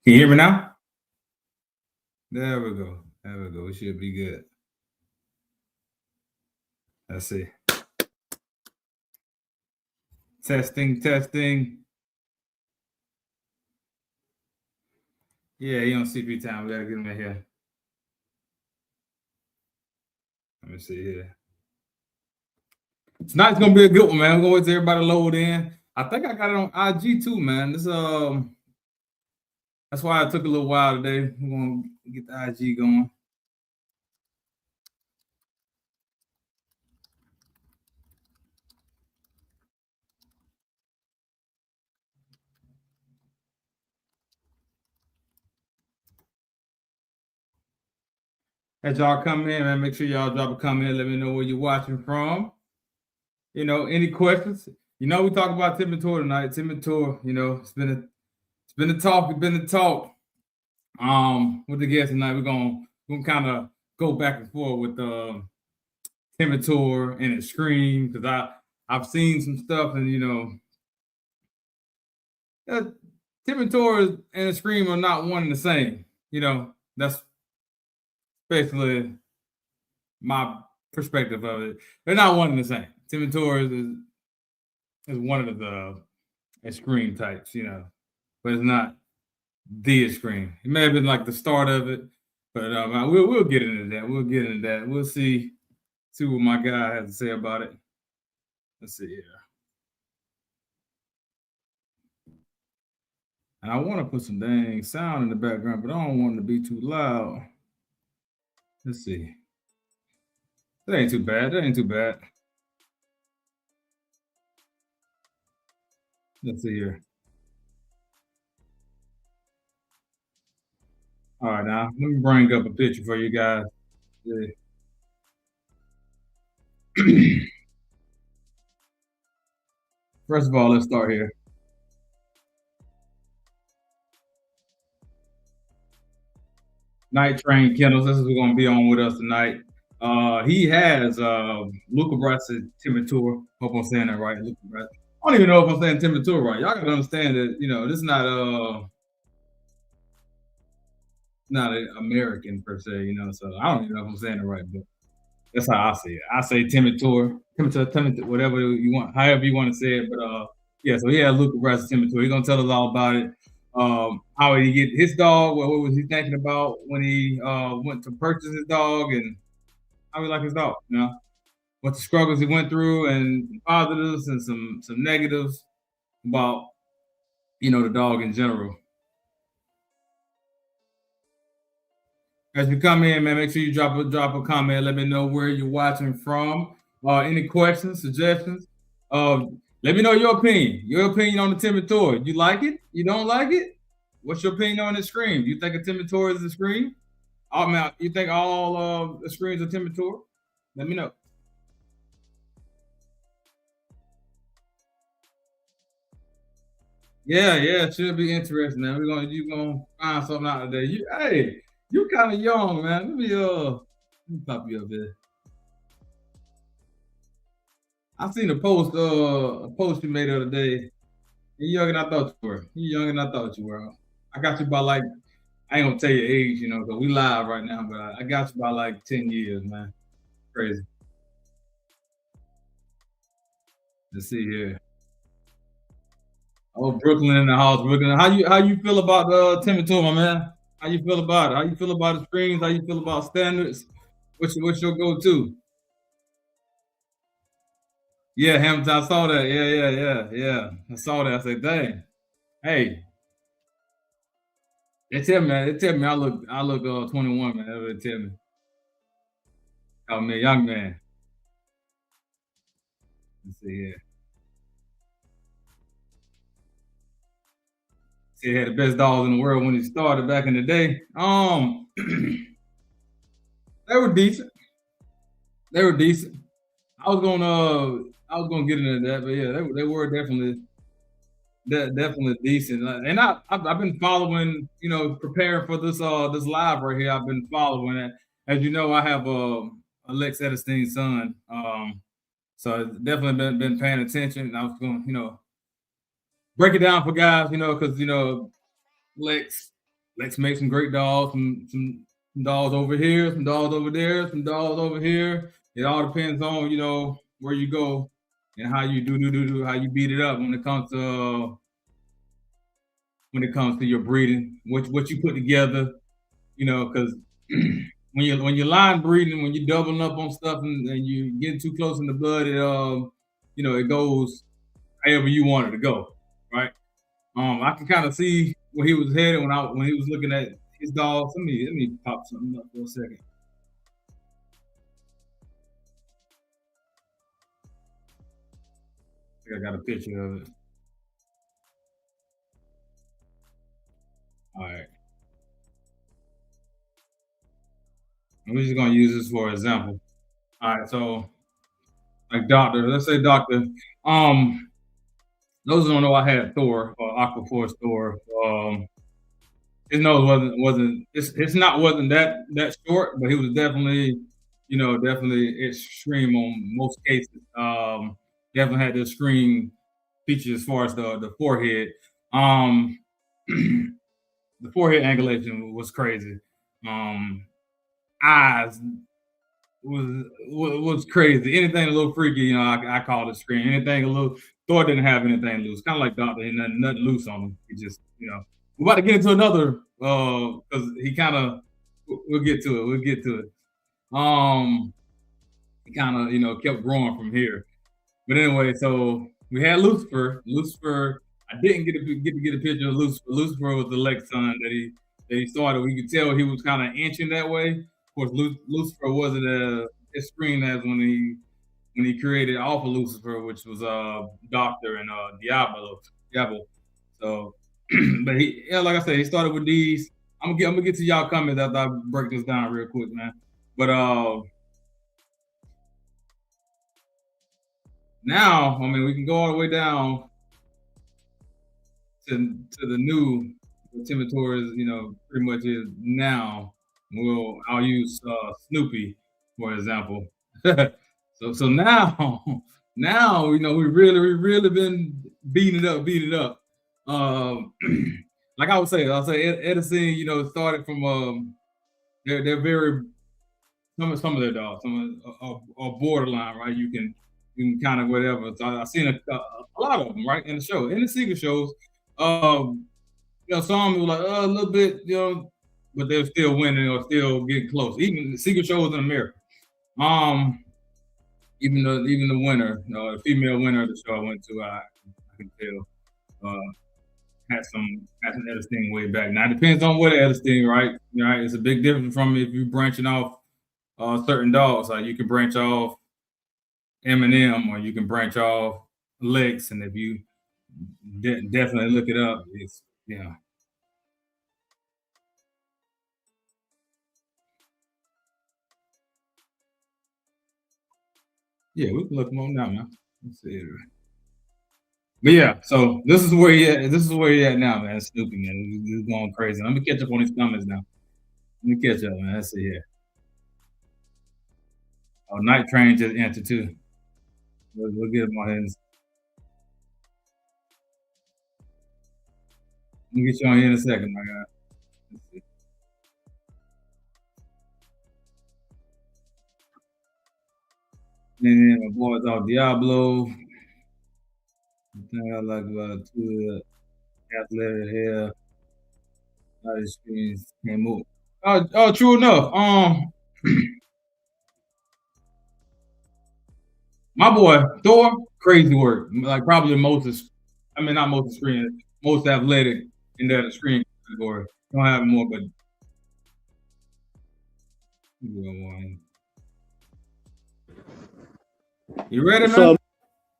Can you hear me now? There we go. There we go. It should be good. Let's see. Testing, testing. Yeah, he on CP time. We gotta get him in here. Let me see here. Tonight's gonna be a good one, man. We're gonna wait till everybody load in. I think I got it on IG too, man. That's why it took a little while today. We're gonna get the IG going. As y'all come in, man, make sure y'all drop a comment. Let me know where you're watching from. Any questions? We talk about Timit-Tor tonight. Timit-Tor, it's been a talk. It's been a talk. With the guests tonight, we're gonna kind of go back and forth with Timit-Tor and Extreme because I've seen some stuff and uh, Timit-Tor and Extreme are not one and the same. That's basically my perspective of it. They're not one and the same. Timit-Tor is one of the Extreme types, but it's not the Extreme. It may have been like the start of it, but we'll get into that. We'll get into that. We'll see what my guy has to say about it. Let's see here. And I want to put some dang sound in the background, but I don't want it to be too loud. Let's see. That ain't too bad. That ain't too bad. Let's see here. All right, now let me bring up a picture for you guys. Yeah. First of all, let's start here. Night Train Kennels. This is going to be on with us tonight. He has Luca Bryce and Timit-Tor. Hope I'm saying that right. Luca Bryce. I don't even know if I'm saying Timit-Tor right. Y'all gotta understand that this is not an American per se. So I don't even know if I'm saying it right, but that's how I see it. I say Timit-Tor, whatever you want, however you want to say it. But yeah. So he had Luca Bryce and Timit-Tor. He's gonna tell us all about it. How did he get his dog? What was he thinking about when he went to purchase his dog, and how he like his dog? What the struggles he went through, and positives and some negatives about the dog in general. As you come in, man, make sure you drop a comment. Let me know where you're watching from. Any questions, suggestions? Let me know your opinion. Your opinion on the Timit-Tor. You like it? You don't like it? What's your opinion on the Extreme? Do you think a Timit-Tor is a Extreme? You think all the Extremes are Timit-Tor? Let me know. Yeah, it should be interesting, man. You gonna find something out today. You kind of young, man. Let me pop you up there. I seen a post you made the other day. You're younger than I thought you were. You're younger than I thought you were. I got you by like, I ain't gonna tell your age, because we live right now, but I got you by like 10 years, man. Crazy. Let's see here. Oh, Brooklyn in the house, Brooklyn. How you feel about Timit-Tor, my man? How you feel about it? How you feel about the screens? How you feel about standards? What's your go-to? Yeah, Hamilton, I saw that. Yeah. I saw that. I said, dang. Hey, they tell me I look 21, man. That's what they tell me. Oh man, young man. Let's see here. See, he had the best dogs in the world when he started back in the day. They were decent. They were decent. I was gonna get into that, but yeah, they were definitely decent. And I've been following, preparing for this live right here. I've been following it. As you know, I have Alex Edestein's son. So I've definitely been paying attention. And I was going, break it down for guys, because Lex let's make some great dogs, some dogs over here, some dogs over there, some dogs over here. It all depends on where you go and how you do how you beat it up when it comes to your breeding, what you put together, because when you're line breeding, when you're doubling up on stuff and you get too close in the blood, it goes however you want it to go, right? I can kind of see where he was headed when he was looking at his dogs. Let me pop something up for a second. I think I got a picture of it. All right, we're just gonna use this for example. All right, so like doctor, let's say doctor. Um, those who don't know, I had Thor or Aquaforce Thor. His nose wasn't it's not wasn't that short, but he was definitely definitely extreme on most cases. Definitely had the extreme features as far as the forehead. Um, the forehead angulation was crazy. Um, eyes was crazy. Anything a little freaky, I called it scream. Anything a little Thor didn't have anything loose. Kind of like Doctor, he nothing loose on him. He just, we're about to get into another because he kind of we'll get to it. We'll get to it. He kind of kept growing from here. But anyway, so we had Lucifer. Lucifer, I didn't get a picture of Lucifer. Lucifer was the Lexon that he started. We could tell he was kind of inching that way. Of course, Lucifer wasn't as screen as when he created Alpha Lucifer, which was Doctor and Diablo. So, but like I said, he started with these. I'm gonna get to y'all comments after I break this down real quick, man. But now, I mean, we can go all the way down to the new Timit-Tor is, pretty much is now. I'll use Snoopy for example. So now now we really been beating it up. Um, like I'll say Edison, started from they're very some of their dogs, some are borderline, right? You can kind of whatever. So I've seen a lot of them, right, in the show, in the secret shows. Um, some were like a little bit, but they're still winning or still getting close. Even the secret shows in America. Um, even the winner, the female winner of the show I went to, I can tell had some editing way back. Now it depends on what editing, right? Right, it's a big difference from if you branching off certain dogs. Like you can branch off Eminem or you can branch off Lex, and if you definitely look it up, it's yeah, we can look them up now, man. Let's see. But yeah, so this is where he at. This is where he at now, man. Snoopy, man, he's going crazy. Let me catch up on these comments now. Let me catch up, man. Let's see here. Oh, Night Train just entered too. We'll get him on here. We'll get you on here in a second, my guy. Let's see. And then my boys off Diablo. The thing I like about it too, athletic hair, how the screens can move. True enough. My boy Thor, crazy work. Like probably the most. I mean, not most screen, most athletic in that screen category. Don't have more, but you ready, What's man? up?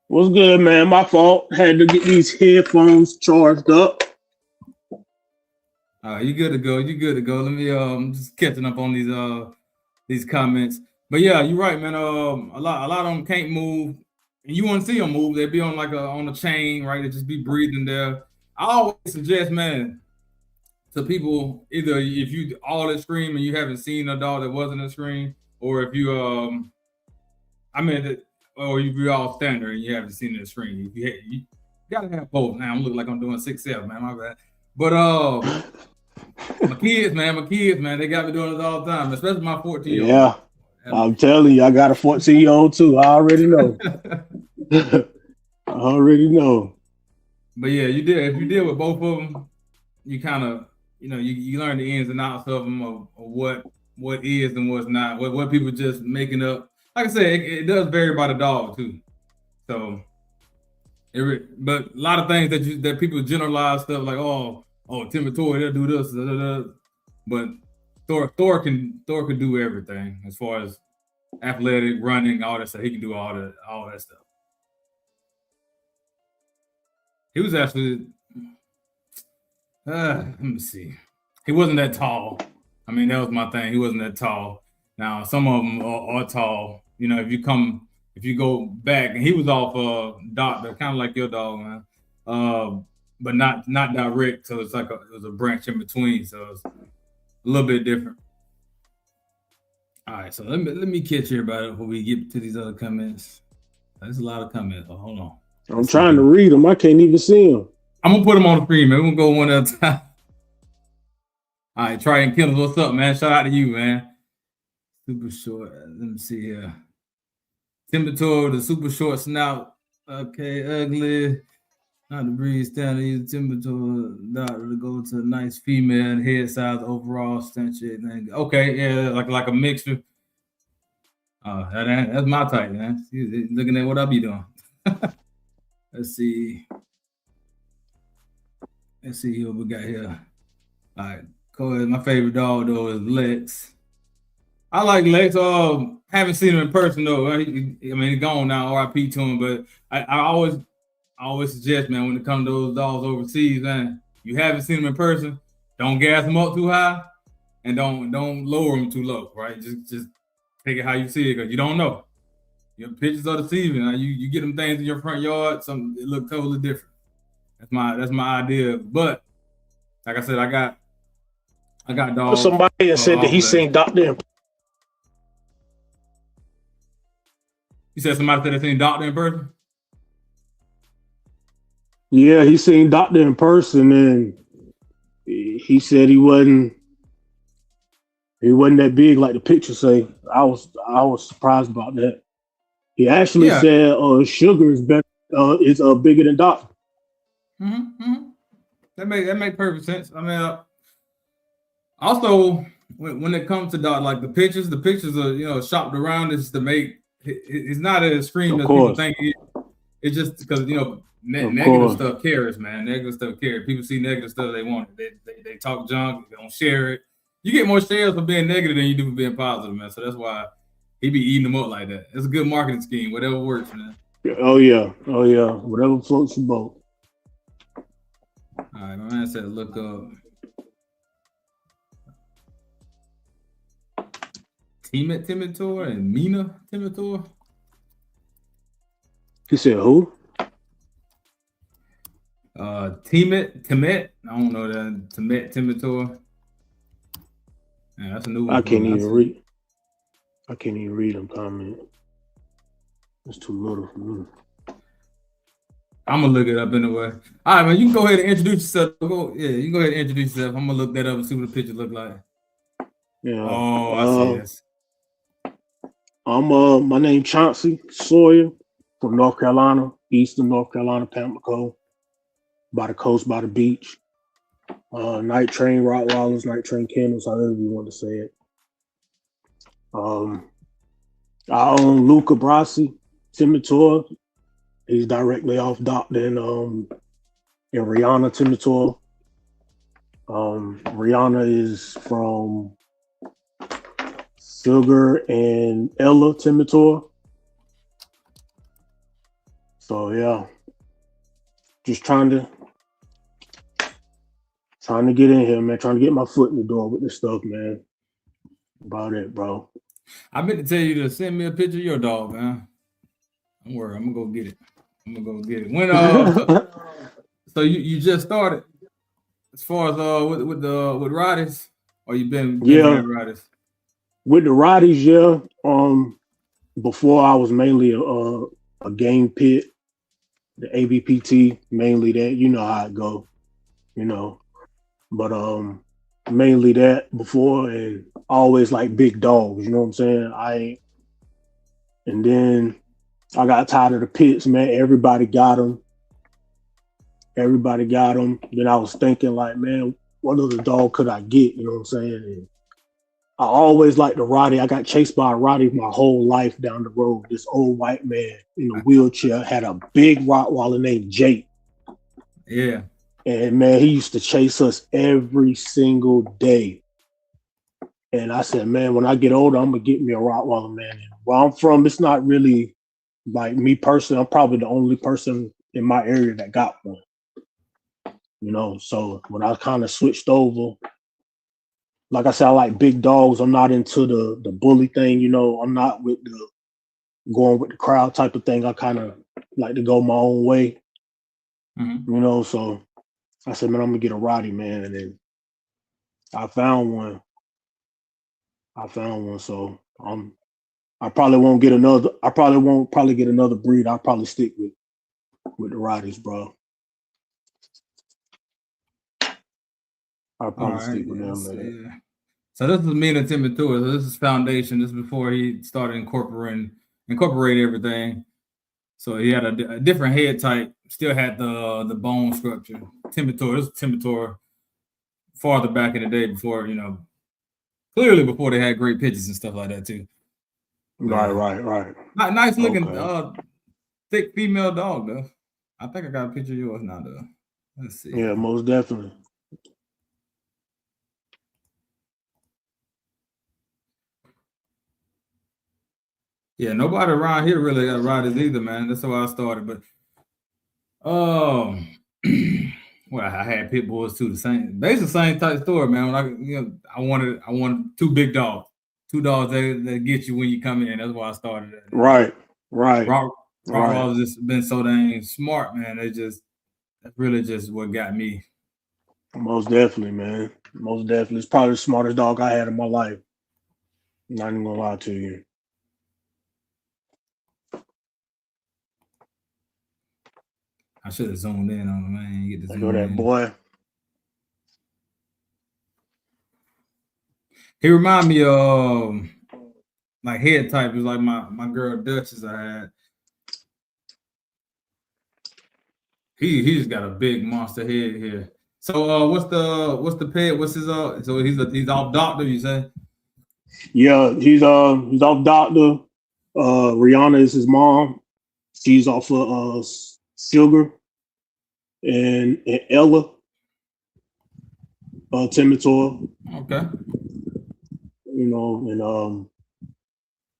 What's good, man? My fault. Had to get these headphones charged up. You good to go. You good to go. Let me just catching up on these comments. But yeah, you're right, man. A lot of them can't move, and you want to see them move. They be on like on a chain, right? They just be breathing there. I always suggest, man, to people either if you all at scream and you haven't seen a dog that wasn't a scream, or if you I mean, or if you're all standard and you haven't seen it at scream, you gotta have both. Now I'm looking like I'm doing 6-7, man. My bad. But my kids, man, they got me doing this all the time, especially my 14-year-old. Yeah, I'm telling you, I got a 14-year-old too. I already know. I already know. But yeah, you did. If you deal with both of them, you kind of, you learn the ins and outs of them of what is and what's not. What people just making up. Like I said, it does vary by the dog too. So, but a lot of things that people generalize stuff like, Timit-Tor, they'll do this, da, da, da. But Thor can do everything as far as athletic, running, all that stuff. He can do all that stuff. He was actually, let me see. He wasn't that tall. I mean, that was my thing. He wasn't that tall. Now, some of them are tall. If you go back, and he was off doctor, kind of like your dog, man. But not direct. So it's like it was a branch in between. So it's a little bit different. All right, so let me catch everybody before we get to these other comments. There's a lot of comments. Oh, hold on. I'm trying to read them. I can't even see them. I'm gonna put them on the screen, man. We're gonna go one at a time. All right, Try and Kill us. What's up, man? Shout out to you, man. Super short. Let me see here. Timit-Tor, the super short snout. Okay, ugly. Not the breed standard. Use Timit-Tor doctor to go to a nice female head size overall stench. Okay, yeah, like a mixture. That's my type, man. Looking at what I be doing. Let's see what we got here. All right, go ahead. My favorite dog though is Lex. I like Lex. Haven't seen him in person though. I mean, he's gone now. R.I.P. to him. But I always suggest, man, when it comes to those dogs overseas, man, you haven't seen them in person, don't gas them up too high, and don't lower them too low, right? Just take it how you see it, because you don't know. Your pictures are deceiving. You get them things in your front yard, it look totally different. That's my idea. But like I said, I got dogs. Somebody said that he's seen Doctor. You said somebody said they seen Doctor in person? Yeah, he seen Doctor in person, and he said he wasn't that big like the pictures say. I was surprised about that. He actually said Sugar is better, is bigger than Doctor. Mm-hmm. That make perfect sense. I mean, also when it comes to Doctor, like the pictures are shopped around just to make it's not as extreme as people think it is. It's just because negative stuff carries, man. Negative stuff carries. People see negative stuff, they want it. They talk junk, they don't share it. You get more shares for being negative than you do for being positive, man. So that's why he be eating them up like that. It's a good marketing scheme, whatever works, man. Oh yeah. Whatever floats your boat. All right, my man said look up Timit-Tor and Mina Timit-Tor. He said who? Timit. I don't know that. Timit-Tor. Yeah, that's a new one. I can't even read them comment. It's too little for me. I'm gonna look it up anyway. All right, man. You can go ahead and introduce yourself. You can go ahead and introduce yourself. I'm gonna look that up and see what the picture look like. Yeah. Oh, I see this. My name Chauncey Sawyer from North Carolina, Eastern North Carolina, Pamlico, by the coast, by the beach. Night train Rottweilers, night train kennels, however you want to say it. I own Luca Brasi, Timit-Tor. He's directly off Doctor and Rihanna Timit-Tor. Rihanna is from Sugar and Ella Timit-Tor. So yeah, just trying to get in here, man. Trying to get my foot in the door with this stuff, man. About it, bro. I meant to tell you to send me a picture of your dog, man. Don't worry, I'm gonna go get it. When so you just started as far as with Rotties, or you been with Rotties? With the Rotties, yeah. Before I was mainly a game pit, the ABPT, mainly that. You know how it go, But mainly that before, and always like big dogs. You know what I'm saying? And then I got tired of the pits, man. Everybody got them. Everybody got them. Then I was thinking, like, man, what other dog could I get? You know what I'm saying? And I always liked the Roddy. I got chased by a Roddy my whole life down the road. This old white man in a wheelchair had a big Rottweiler named Jake. Yeah. And man, he used to chase us every single day. And I said, man, when I get older, I'm gonna get me a Rottweiler, man. And where I'm from, it's not really like me personally. I'm probably the only person in my area that got one. You know, so when I kind of switched over, like I said, I like big dogs. I'm not into the bully thing. You know, I'm not with the going with the crowd type of thing. I kind of like to go my own way. Mm-hmm. You know, so I said, man, I'm gonna get a Roddy, man, and then I found one. So I probably won't get another. I probably won't get another breed. I'll probably stick with the Roddies, bro. I'll All probably right. stick with Yeah. them, So, man. yeah. So this was me and Timit-Tor. So this is foundation. This is before he started incorporate everything. So he had a different head type. Still had the bone structure. Timit-Tor. This was Timit-Tor farther back in the day before clearly before they had great pitches and stuff like that too. But yeah, Right. nice looking Okay. thick female dog though. I think I got a picture of yours now though. Let's see. Yeah, most definitely. Yeah, nobody around here really got riders either, man. That's why I started. But um, well, I had pit bulls too. Basically same type story, man. When I wanted two big dogs, two dogs that get you when you come in. That's why I started it. Right. Rottweilers just been so dang smart, man. That's really just what got me. Most definitely, man. Most definitely. It's probably the smartest dog I had in my life. Not even gonna lie to you. I should have zoomed in on him, man. Get to I know zoom that in. boy. He remind me of like head type is like my girl Duchess I had. He just got a big monster head here. So what's the pet? What's his so he's off doctor, you say? Yeah, he's off doctor. Rihanna is his mom. She's off of Sugar and Ella, Timit-Tor. Okay. You know, and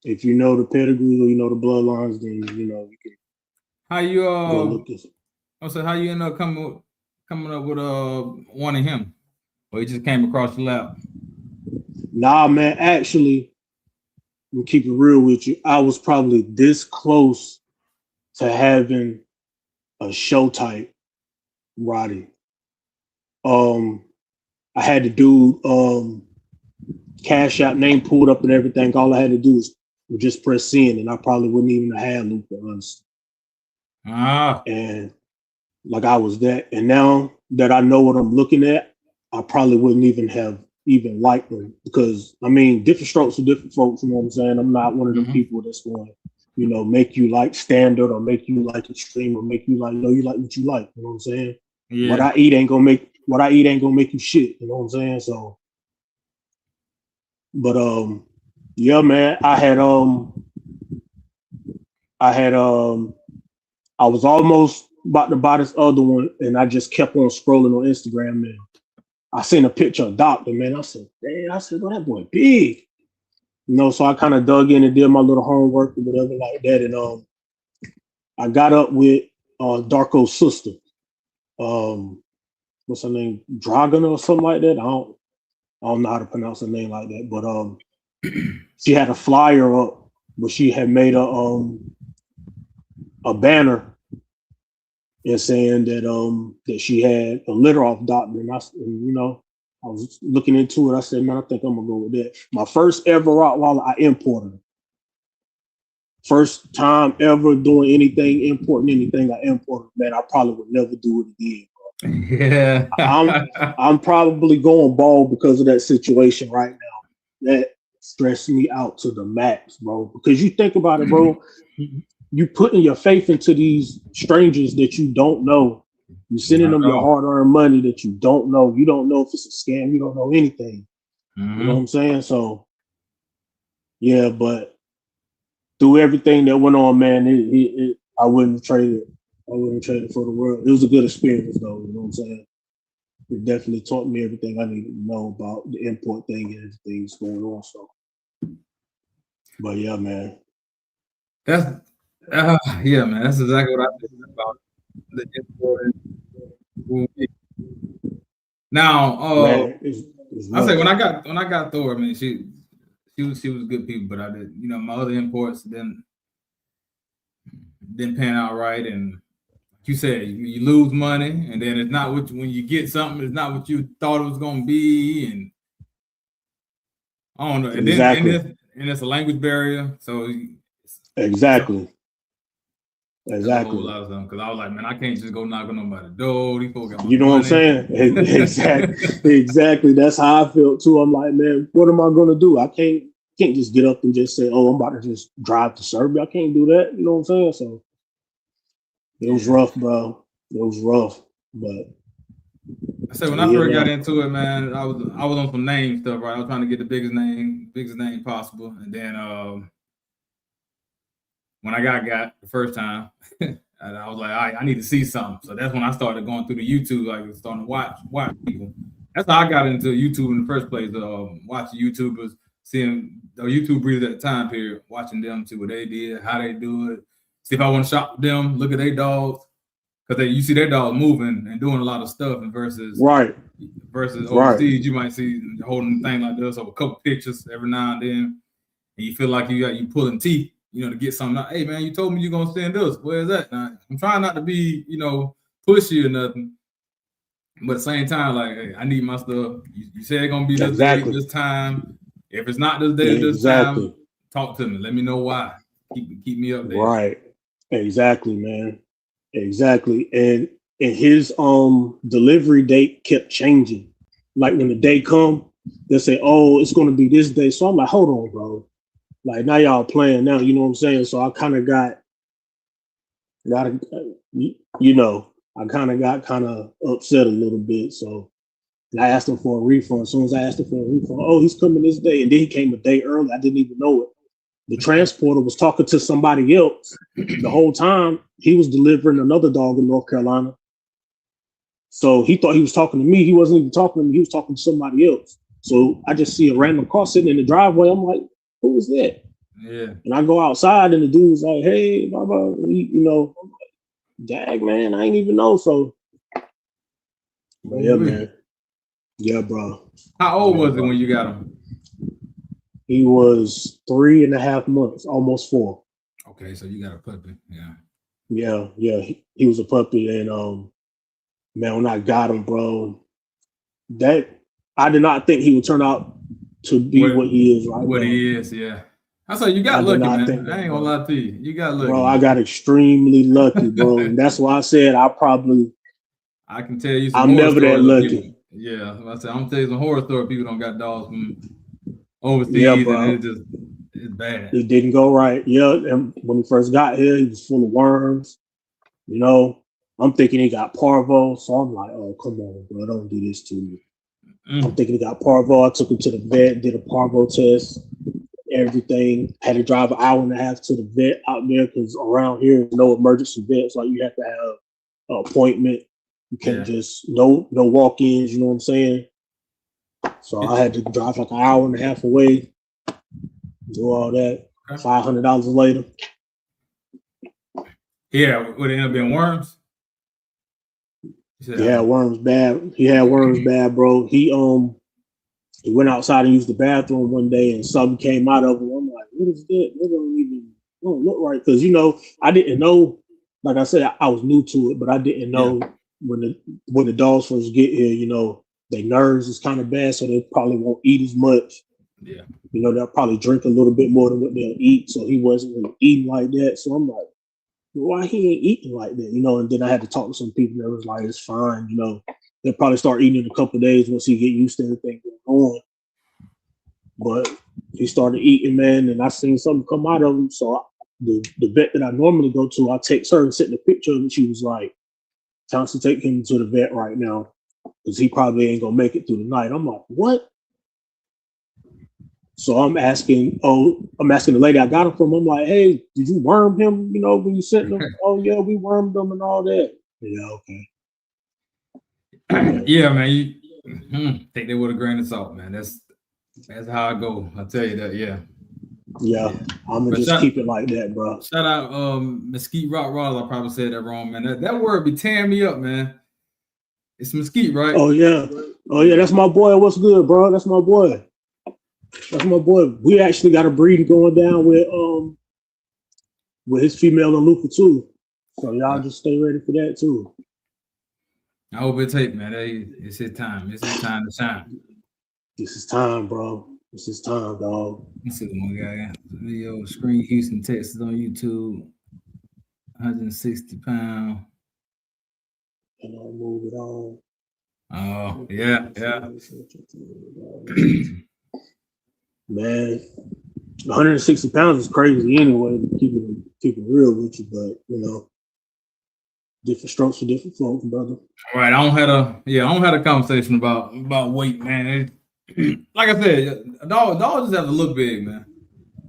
if you know the pedigree or you know the bloodlines, then you know you can How you go look this. how you end up coming up with one of him? Or he just came across your lap? Nah, man, actually, I'm keep it real with you. I was probably this close to having a show type Roddy. Um, I had the dude Cash App name pulled up and everything. All I had to do was just press send, and I probably wouldn't even have had Luca, honestly. Ah. And like I was that. And now that I know what I'm looking at, I probably wouldn't even liked them because I mean, different strokes for different folks. You know what I'm saying? I'm not one of them people that's going, make you like standard or make you like extreme or make you like you like what you like. You know what I'm saying? Yeah. What I eat ain't gonna make you shit. You know what I'm saying? So, but yeah, man, I was almost about to buy this other one, and I just kept on scrolling on Instagram, and I seen a picture of Doctor, man. I said, "Damn!" I said, "Well, that boy big." So I kind of dug in and did my little homework or whatever like that, and I got up with Darko's sister. What's her name? Dragon or something like that. I don't know how to pronounce her name like that, but she had a flyer up where she had made a banner and saying that she had a litter off Doctor, and I was looking into it. I said, man, I think I'm gonna go with that. My first ever Rottweiler, I imported. First time ever doing anything, importing anything, I imported. Man, I probably would never do it again. Yeah. I'm probably going bald because of that situation right now. That stressed me out to the max, bro. Because you think about it, bro, you putting your faith into these strangers that you don't know. You sending I them your know. hard-earned money that you don't know. You don't know if it's a scam. You don't know anything. You know what I'm Hmm. saying? So yeah, but through everything that went on, man, I wouldn't trade it. I wouldn't trade it for the world. It was a good experience, though. You know what I'm saying? It definitely taught me everything I needed to know about the import thing and everything that's going on. So, but yeah, man, That's yeah, man. That's exactly what I think about the import. Now, man, it's I say rough. when I got Thor, man, she was good people, but I did, you know, my other imports didn't pan out right, and like you said, you lose money, and then it's not what when you get something, it's not what you thought it was gonna be, and I don't know, Exactly, and it's a language barrier, so it's a exactly, it's a whole exactly. lot of stuff. Because I was like, man, I can't just go knock on nobody's door. These folks got my You know what I'm money. saying? Exactly, exactly. That's how I felt too. I'm like, man, what am I gonna do? I can't just get up and just say, oh, I'm about to just drive to Serbia. I can't do that. You know what I'm saying? So it was Yeah. rough, bro. It was rough, but I said when I yeah, first got man. into it, man, I was on some name stuff, right? I was trying to get the biggest name possible, and then when I got the first time, and I was like, all right, I need to see something. So that's when I started going through the YouTube, like starting to watch people. That's how I got into YouTube in the first place. Watching YouTubers, seeing the YouTube breeders at the time period, watching them, see what they did, how they do it, see if I want to shop with them, look at their dogs, because you see their dogs moving and doing a lot of stuff, and Right, versus right. overseas, you might see holding a thing like this or a couple pictures every now and then, and you feel like you pulling teeth, you know, to get something. Hey man, you told me you're gonna send this. Where is that? Now, I'm trying not to be, you know, pushy or nothing, but at the same time, like, hey, I need my stuff. You said it's gonna be this date, Exactly, this time. If it's not this date or this time, exactly. talk to me. Let me know why. Keep me updated. Right, exactly, man. Exactly. And his delivery date kept changing. Like when the day come, they say, "Oh, it's going to be this day." So I'm like, "Hold on, bro." Like now y'all playing now. You know what I'm saying? So I kind of got you know I kind of upset a little bit. So I asked him for a refund. As soon as I asked him for a refund, oh, he's coming this day, and then he came a day early. I didn't even know it. The transporter was talking to somebody else the whole time. He was delivering another dog in North Carolina. So he thought he was talking to me. He wasn't even talking to me. He was talking to somebody else. So I just see a random car sitting in the driveway. I'm like, who was that? Yeah. And I go outside and the dude's like, hey, blah, blah. You know, I'm like, dag, man, I ain't even know. So, but yeah, Ooh-wee. man. Yeah, bro. How old Yeah, was it when bro. you got him? He was 3.5 months, almost 4. Okay, so you got a puppy. Yeah. Yeah, yeah. He was a puppy. And man, when I got him, bro, that I did not think he would turn out to be What what he is right what now. he is, yeah. I say you got I did lucky, not man. think I that, ain't gonna bro. lie to you. You got lucky, Bro, I man. got extremely lucky, bro. And that's why I said I can tell you some I'm horror never that stories of people. lucky. Yeah, I said I'm gonna tell you some horror stories. People don't got dogs from Yeah, overseas, and bro. it's bad. It didn't go right. Yeah, and when he first got here, he was full of worms. You know, I'm thinking he got parvo, so I'm like, oh, come on, bro, don't do this to me. I'm Mm, thinking he got parvo. I took him to the vet, did a parvo test, everything. Had to drive an hour and a half to the vet out there because around here, there's no emergency vets. Like you have to have an appointment. You can't yeah. just no walk-ins. You know what I'm saying? So I had to drive like an hour and a half away, do all that. Okay. $500 later. Yeah, would it end up being worms? You said He had worms bad. He had worms bad, bro. He went outside and used the bathroom one day and something came out of him. I'm like, what is that? Don't look right. Because I didn't know, like I said, I was new to it, but I didn't yeah, know when the dogs first get here, their nerves is kind of bad, so they probably won't eat as much. yeah. They'll probably drink a little bit more than what they'll eat. So he wasn't really eating like that. So I'm like, why he ain't eating like that, you know? And then I had to talk to some people that was like, it's fine, you know. They'll probably start eating in a couple of days once he get used to everything going on. But he started eating, man, and I seen something come out of him. So the vet that I normally go to, I text her and sent the picture, and she was like, "Time to take him to the vet right now, because he probably ain't gonna make it through the night." I'm like, "What?" So I'm asking the lady I got him from. I'm like, "Hey, did you worm him? You know, when you sent him? Oh yeah, we wormed him and all that." Yeah, okay. Yeah, man. You take that with a grain of salt, man. That's how I go. I tell you that. Yeah. Yeah, I'm gonna But just keep it like that, bro. shout out Mesquite Rock Roll. I probably said that wrong, man. That word be tearing me up, man. It's Mesquite, right? Oh yeah, that's my boy. What's good, bro? That's my boy. That's my boy. We actually got a breeding going down with his female and Luca too. So y'all just stay ready for that too. I hope it take, man. It's his time. It's his time to shine. This is time, bro. This is time, dog. Let's see one guy got video screen Houston, Texas on YouTube. 160 pounds. And I'll move it on. Oh, yeah. Man, 160 pounds is crazy anyway, keep it real with you, but you know, different strokes for different folks, brother. All right, I don't had a conversation about weight, man. Like I said, a dog just have to look big, man.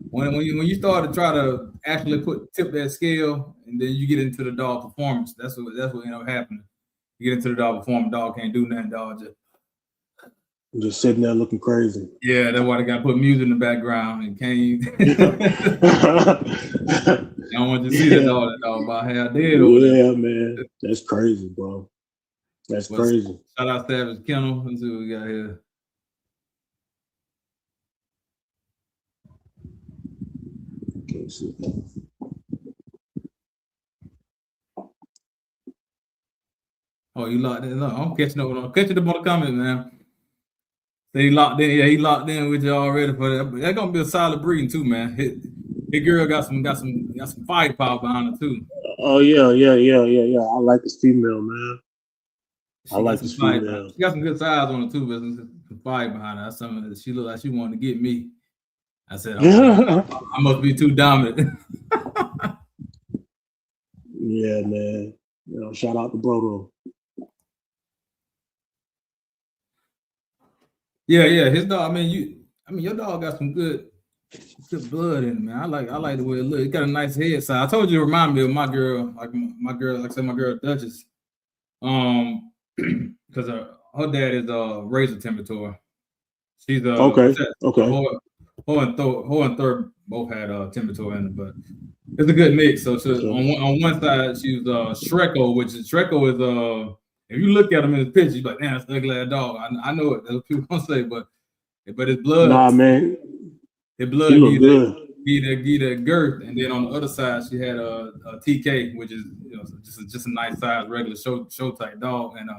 When you start to try to actually tip that scale, and then you get into the dog performance, that's what end up happening. You get into the dog performance, dog can't do nothing, dog just sitting there looking crazy. Yeah, that's why they got to put music in the background and can't. I don't want you to see that dog about half dead over there. Yeah, man, that's crazy, bro. That's crazy. Shout out Savage Kennel. Let's see what we got here. Can't see that. Oh, you locked in? No, I'm catching up on the comment, man. So he locked in. Yeah, he locked in with you already for that. But that's gonna be a solid breeding too, man. His girl got some firepower behind her too. Oh yeah. I like this female, man. I like this female. She got some good size on her too, but some fire behind her. That's something that she looked like she wanted to get me. I said, I must be too dominant. Yeah, man. You know, shout out to Brodo. Yeah. His dog. Your dog got some good blood in it, man. I like the way it looks. It got a nice head size. I told you, it remind me of my girl, like my girl Duchess. Because her dad is raised a Timit-Tor. She's okay. Ho and Thor both had Timit-Tor in it, but it's a good mix. So on one side she was Shreko, which is if you look at him in the picture, you're like, man, that's an ugly dog. I know it. That's what people gonna say, but his blood. Nah, man. His blood give that girth, and then on the other side she had a TK, which is just a nice size regular show type dog, and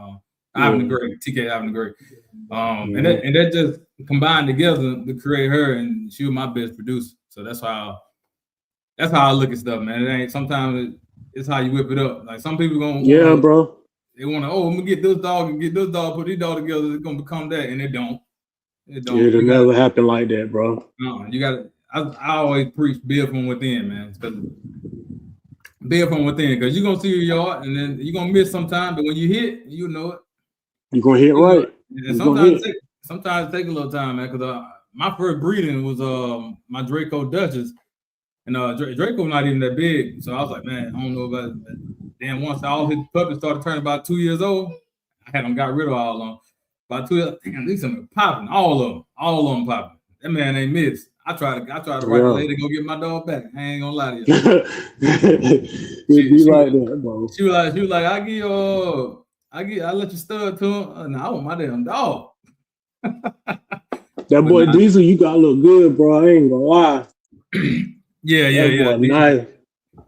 Ivan the Great, TK Ivan the Great. And that just combined together to create her, and she was my best producer. So that's how I look at stuff, man. It ain't sometimes it's how you whip it up. Like some people bro. They want to, I'm gonna get this dog and get this dog, put these dog together. It's gonna become that, and it don't. It'll never happen like that, bro. No, you got. I always preach build from within, man. Build from within, because you're gonna see your yard, and then you're gonna miss sometime. But when you hit, you know it. You're gonna hit right. And sometimes it take a little time, man. Because my first breeding was my Draco Duchess, and Draco not even that big. So I was like, man, I don't know about it. Then once all his puppies started turning about 2 years old, I had them got rid of all of them. About 2 years, damn, these are popping, all of them popping. That man ain't missed. I tried to write a lady to go get my dog back. I ain't gonna lie to you. She like that, bro. She was like, I let you stud to him. No, I want my damn dog. That boy Diesel, you gotta look good, bro. I ain't gonna lie. Yeah. Nice.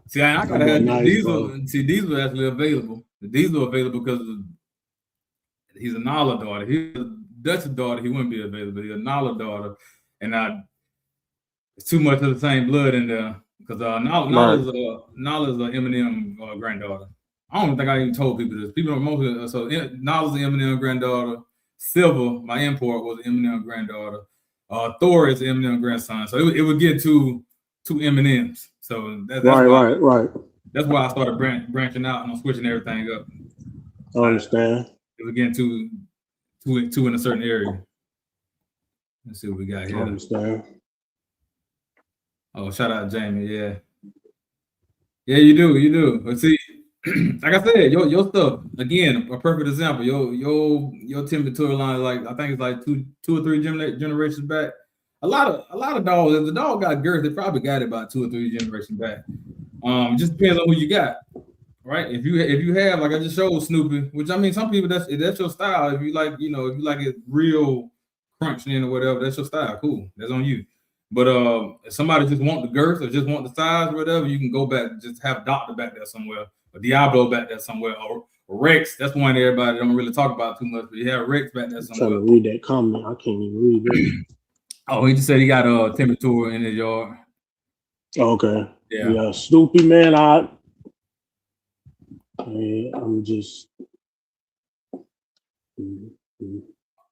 See, I gotta have Diesel. Bro. See, Diesel actually available. The Diesel available because he's a Nala daughter. He's a Dutch daughter. He wouldn't be available. He's a Nala daughter, and it's too much of the same blood in there. because Right. Nala's Eminem granddaughter. I don't think I even told people this. People don't mostly Nala's the Eminem granddaughter. Silver, my import, was Eminem granddaughter. Thor is Eminem grandson. So it would get two Eminems. So Right. Right. that's why I started branching out and I'm switching everything up. I understand. It was getting two in a certain area. Let's see what we got I here. understand. Oh, shout out Jamie. Yeah. Yeah, you do. But see, like I said, your stuff again, a perfect example. Your Timit-Tor line, like I think it's like two or three generations back. A lot of dogs. If the dog got girth, they probably got it about 2 or 3 generations back. It just depends on who you got, right? If you have, like I just showed Snoopy, which I mean, some people that's your style. If you like, if you like it real crunched in or whatever, that's your style. Cool, that's on you. But if somebody just want the girth or just want the size or whatever, you can go back, just have Doctor back there somewhere, or Diablo back there somewhere, or Rex. That's one everybody don't really talk about too much, but you have Rex back there I'm trying somewhere. to read that comment. I can't even read it. Oh, he just said he got a Timit-Tor in his yard. Okay. Yeah. Snoopy, man, I'm just.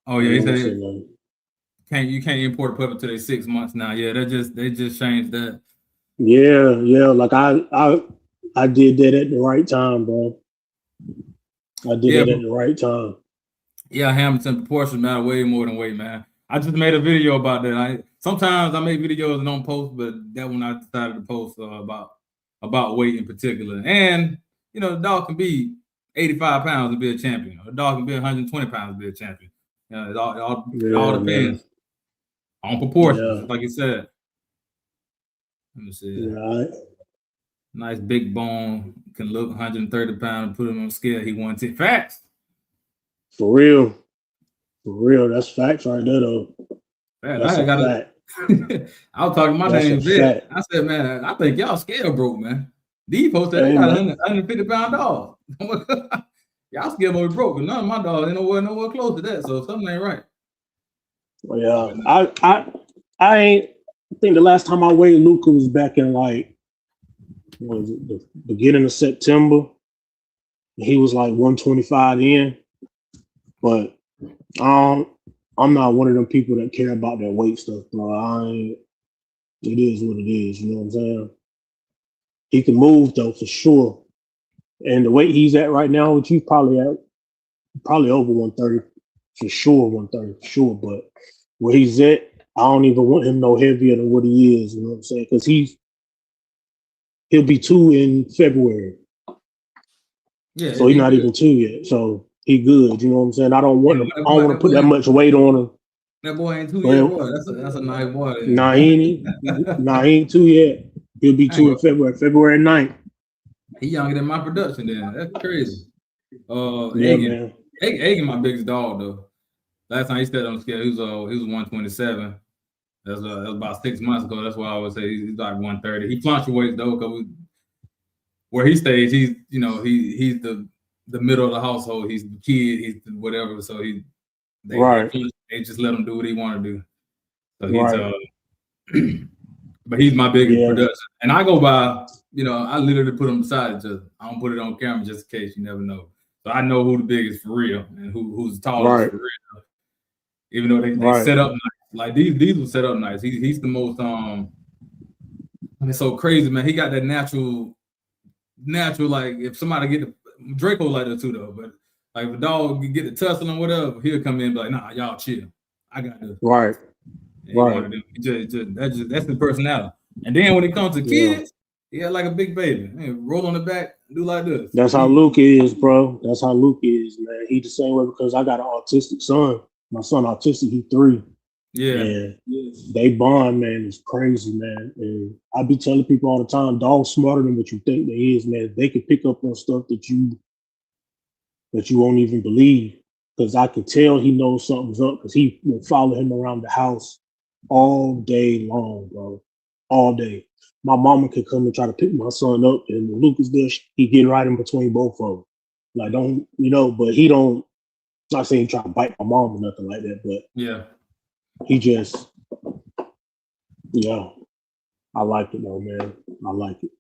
Oh yeah, he said you can't import a puppy till they 6 months now. Yeah, they just changed that. Yeah. Like I did that at the right time, bro. I did Yeah, that at the right time. yeah, Hamilton proportions matter way more than weight, man. I just made a video about that. Sometimes I make videos and don't post, but that one I decided to post about weight in particular. And the dog can be 85 pounds to be a champion. A dog can be 120 pounds to be a champion. It all depends on proportions, Yeah. like you said. Let me see. Right. Nice big bone, can look 130 pounds, put him on scale. He wants it fast. For real. That's facts right there, though. Man, That's a fact. I was talking my That's name a Vet. fact. I said, man, I think y'all scale broke, man. These folks said they Hey, got man. 150-pound dogs. Y'all scale must be broke, but none of my dogs ain't nowhere close to that. So something ain't right. Yeah. I think the last time I weighed Luca was back in like, what was it, the beginning of September. He was like 125 in. But I'm not one of them people that care about that weight stuff, bro. It is what it is, you know what I'm saying? He can move though for sure. And the weight he's at right now, which he's probably over 130 for sure, 130 for sure. But where he's at, I don't even want him no heavier than what he is, you know what I'm saying? Because he'll be 2 in February. Yeah, So he's not even 2 yet. So he good, you know what I'm saying? I don't want to put that much weight on him. That boy ain't 2 yet, boy. That's a nice boy. Nah, he ain't 2 yet. He'll be 2 in February, February 9th. He younger than my production then. That's crazy. Yeah, man. Egan my biggest dog though. Last time he stepped on the scale, he was 127. That was about 6 months ago. That's why I always say he's like 130. He fluctuates though, because where he stays, he's the middle of the household. He's the kid. He's the whatever. So they just let him do what he want to do. So he's but he's my biggest production. And I go by, I literally put them beside each other. I don't put it on camera just in case. You never know. So I know who the biggest for real and who's the tallest for real. Even though they set up nice. Like these will set up nice. He's the most it's so crazy, man. He got that natural like if somebody get the Draco like that too though, but like if a dog get the tussle and whatever, he'll come in and be like, nah, y'all chill. I got this. Right. That's his personality. And then when it comes to kids, like a big baby. Roll on the back, do like this. That's how Luke is, bro. That's how Luke is, man. He the same way because I got an autistic son. My son autistic, he 3. Yeah. And they bond, man. It's crazy, man. And I be telling people all the time, dogs smarter than what you think they is, man. They can pick up on stuff that you won't even believe. Because I can tell he knows something's up because he will follow him around the house all day long, bro. All day. My mama could come and try to pick my son up, and when Luke is there, he getting right in between both of them. Like, but he don't, not saying he try to bite my mom or nothing like that, but yeah, he just, I like it though, man. I like it.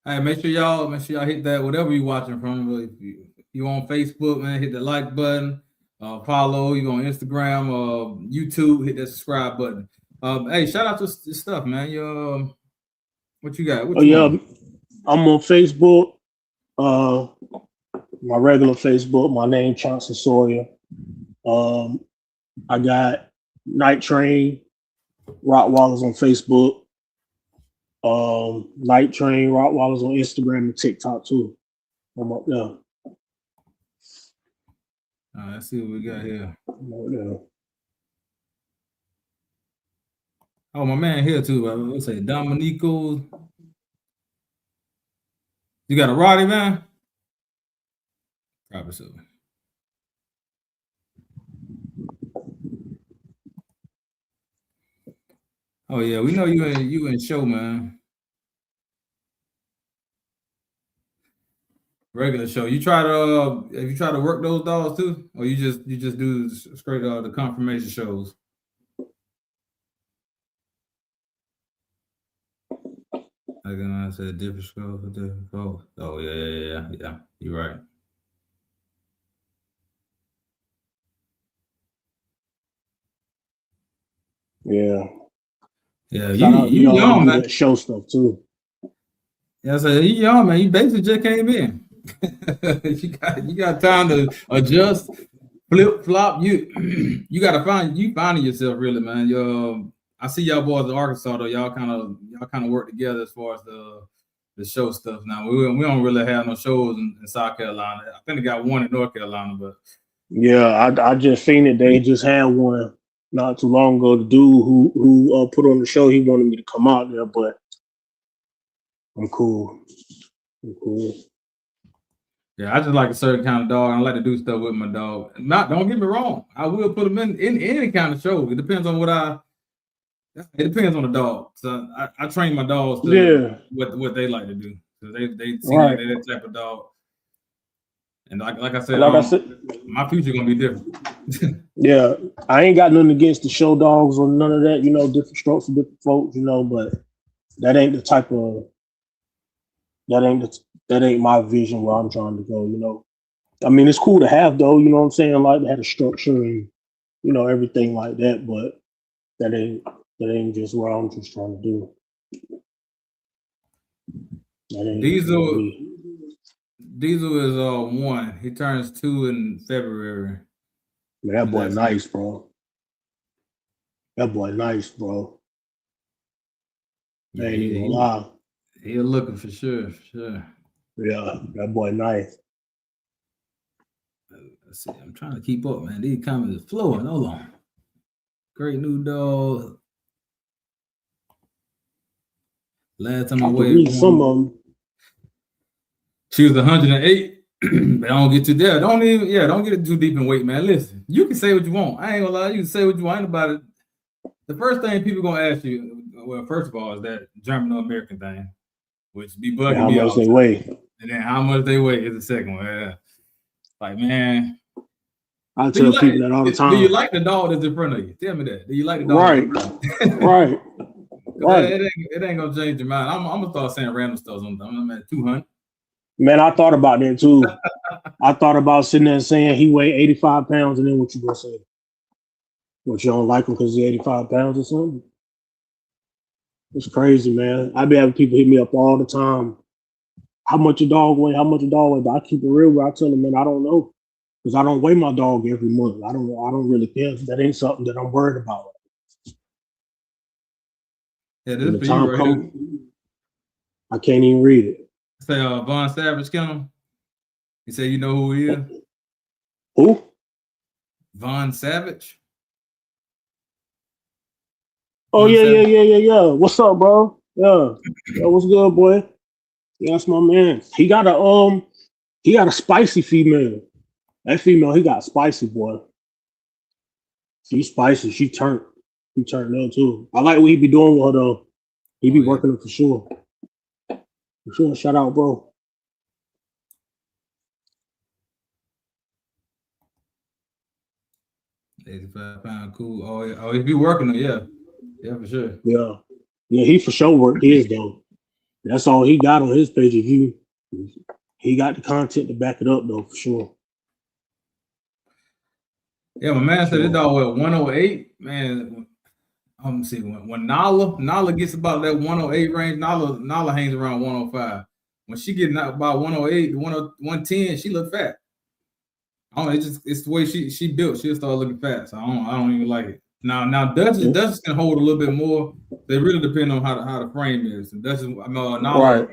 Hey, make sure y'all hit that whatever you're watching from. If you on Facebook, man, hit the like button. Follow you on Instagram, YouTube, hit that subscribe button. Hey, shout out to this stuff, man. What you got? Oh What you yeah, on? I'm on Facebook. My regular Facebook, my name Chauncey Sawyer. Um, I got Night Train Rottweilers on Facebook. Night Train Rottweilers on Instagram and TikTok too. I'm up there. All right, let's see what we got here. I'm up there. Oh, my man here too. Let's say Dominico. You got a Roddy, man? Probably so. Oh yeah, we know you in show, man. Regular show. You try to have you tried to work those dogs too, or you just do straight the confirmation shows? Like I said, different shows for different folks. Oh yeah. You're right. Yeah. Yeah, Shout out to you y'all young, who do man. that show stuff too. Yeah, I said you young, man. You basically just came in. you got time to adjust, flip flop. You got to finding yourself really, man. I see y'all boys in Arkansas though. Y'all kind of work together as far as the show stuff. Now we don't really have no shows in South Carolina. I think they got one in North Carolina, but Yeah, I just seen it. They just had one not too long ago. The dude who put on the show, he wanted me to come out there, but I'm cool. I'm cool. yeah, I just like a certain kind of dog. I like to do stuff with my dog. Don't get me wrong. I will put them in any kind of show. It depends on it depends on the dog. So I train my dogs to Yeah, what they like to do. So they seem like right. they're that type of dog. And like I said, Like I said, my future gonna be different. yeah, I ain't got nothing against the show dogs or none of that. You know, different strokes for different folks. You know, but that ain't the type of that ain't my vision where I'm trying to go. You know, I mean, it's cool to have though. You know what I'm saying? Like to have a structure and everything like that, but that ain't just what I'm just trying to do. That ain't for Diesel me. Diesel is 1. He turns 2 in February. Man, that boy That's it. nice, bro. That boy nice, bro. I Yeah, ain't even gonna lie. he looking for sure, for sure. Yeah, that boy nice. Let's see. I'm trying to keep up, man. These comments are flowing. Hold on. Great new dog. Last time I I can weighed read some 1. of them. She was 108. But I don't get too there. Don't get it too deep in weight, man. Listen, you can say what you want. I ain't gonna lie, you can say what you want about it. The first thing people gonna ask you, well, first of all, is that German or American thing, which be And bugging how me much all the they time. weigh. And then how much they weigh is the second one. Yeah. Like, man, I do you tell people that all the do you time. like the dog that's in front of you? Tell me that. Do you like the dog that's Right, in front of you? right, Because right. it ain't gonna change your mind. I'm gonna start saying random stuff on them. I'm at 200. Man, I thought about that too. I thought about sitting there and saying he weighed 85 pounds, and then what you gonna say? What, you don't like him because he's 85 pounds or something? It's crazy, man. I be having people hit me up all the time. How much your dog weigh? How much your dog weigh? But I keep it real where I tell them, man, I don't know. Because I don't weigh my dog every month. I don't really care. That ain't something that I'm worried about. Yeah, this When is the for you time right here. comes, I can't even read it. Say Von Savage Kennel. You say you know who he is? Who? Von Savage? Oh Von Savage? yeah. What's up, bro? Yeah. Yeah, what's good, boy? Yeah, that's my man. He got a spicy female. That female, he got spicy, boy. She's spicy. He turned up too. I like what he be doing with her though. He Oh be yeah. working her for sure. For sure. Shout out, bro. 85 pound, cool. Oh, yeah. Oh, if you working them, yeah. Yeah, for sure. Yeah. Yeah, he for sure worked his though. That's all he got on his page of view. He got the content to back it up though, for sure. Yeah, my man said this Sure. dog at 108. Man, I'm see when Nala gets about that 108 range, Nala hangs around 105. When she getting out about 108 to 110, she look fat. I don't know, it's the way she built. She'll start looking fat. So I don't even like it. Now Duchess can hold a little bit more. They really depend on how the frame is. And Duchess, I mean, Nala Right.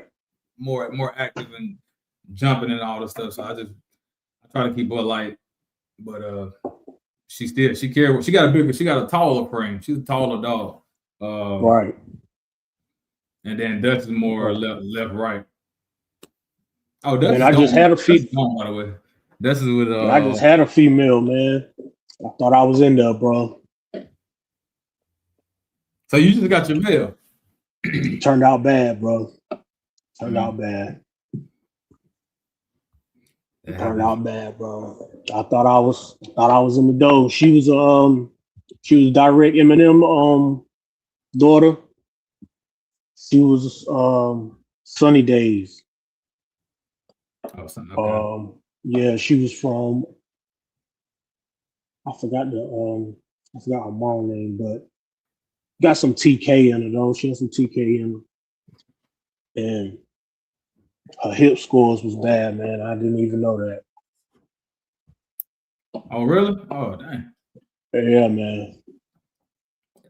more active and jumping and all this stuff. So I try to keep her light, but she got a taller frame. She's a taller dog. Right. And then Dutch is more left right. Oh, Man, I just had a by the way. Dutch is with I just had a female, man. I thought I was in there, bro. So you just got your male. Turned out bad, bro. Turned out bad. Turned out bad, bro. I thought I was in the dough. She was direct Eminem daughter. She was Sunny Days. Oh, something okay. Yeah, she was from I forgot her mom name, but got some TK in her though. She had some TK in her. And her hip scores was bad, man. I didn't even know that. Oh, really? Oh, dang. Yeah, man.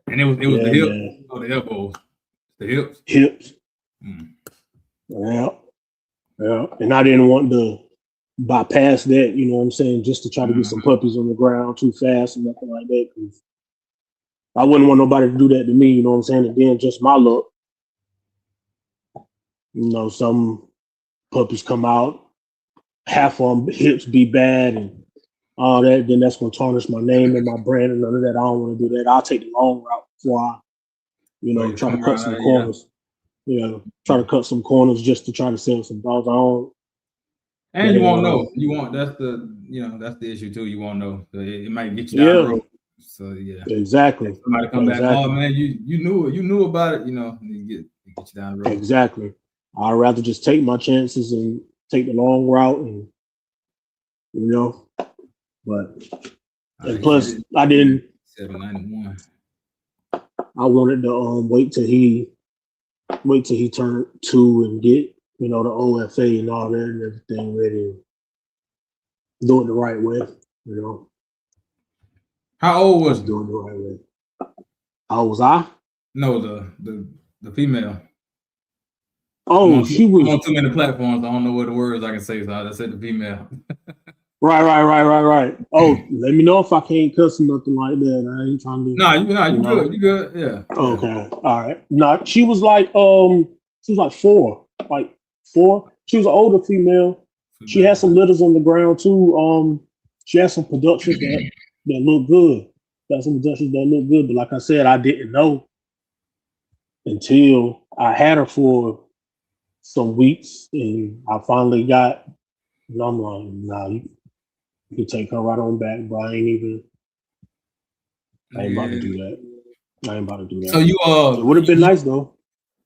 And it was the hip or the elbows. The hips. Hips. Yeah. Yeah. And I didn't want to bypass that, you know what I'm saying, just to try to get some puppies on the ground too fast and nothing like that. Cause I wouldn't want nobody to do that to me, you know what I'm saying? And then just my luck. You know, some puppies come out, half of them hips be bad and all that, then that's gonna tarnish my name and my brand and none of that. I don't want to do that. I'll take the long route before I, try to cut some corners. Yeah, try to cut some corners just to try to sell some dogs. I don't. And you won't know. That's the issue too. You won't know. It might get you down the road. So yeah. Exactly. Somebody come back. Oh man, you knew it. You knew about it. It get you down the road. Exactly. I'd rather just take my chances and take the long route, and But and plus, I didn't. 791. I wanted to wait till he turned 2 and get the OFA and all that and everything ready. Do it the right way, How old was he? Doing the right way. How old was I? No, the female. Oh, she was on too many platforms. I don't know what the words I can say, so I just said the female. Right. Oh, let me know if I can't cuss or nothing like that. I ain't trying to. You good. Yeah. Okay. All right. No, she was like 4. Like 4. She was an older female. She had some litters on the ground too. She had some productions that look good. Got some productions that look good, but like I said, I didn't know until I had her for some weeks, and I finally got. And I'm like, nah, you can take her right on back, bro. I ain't about to do that. So you it would have been nice though.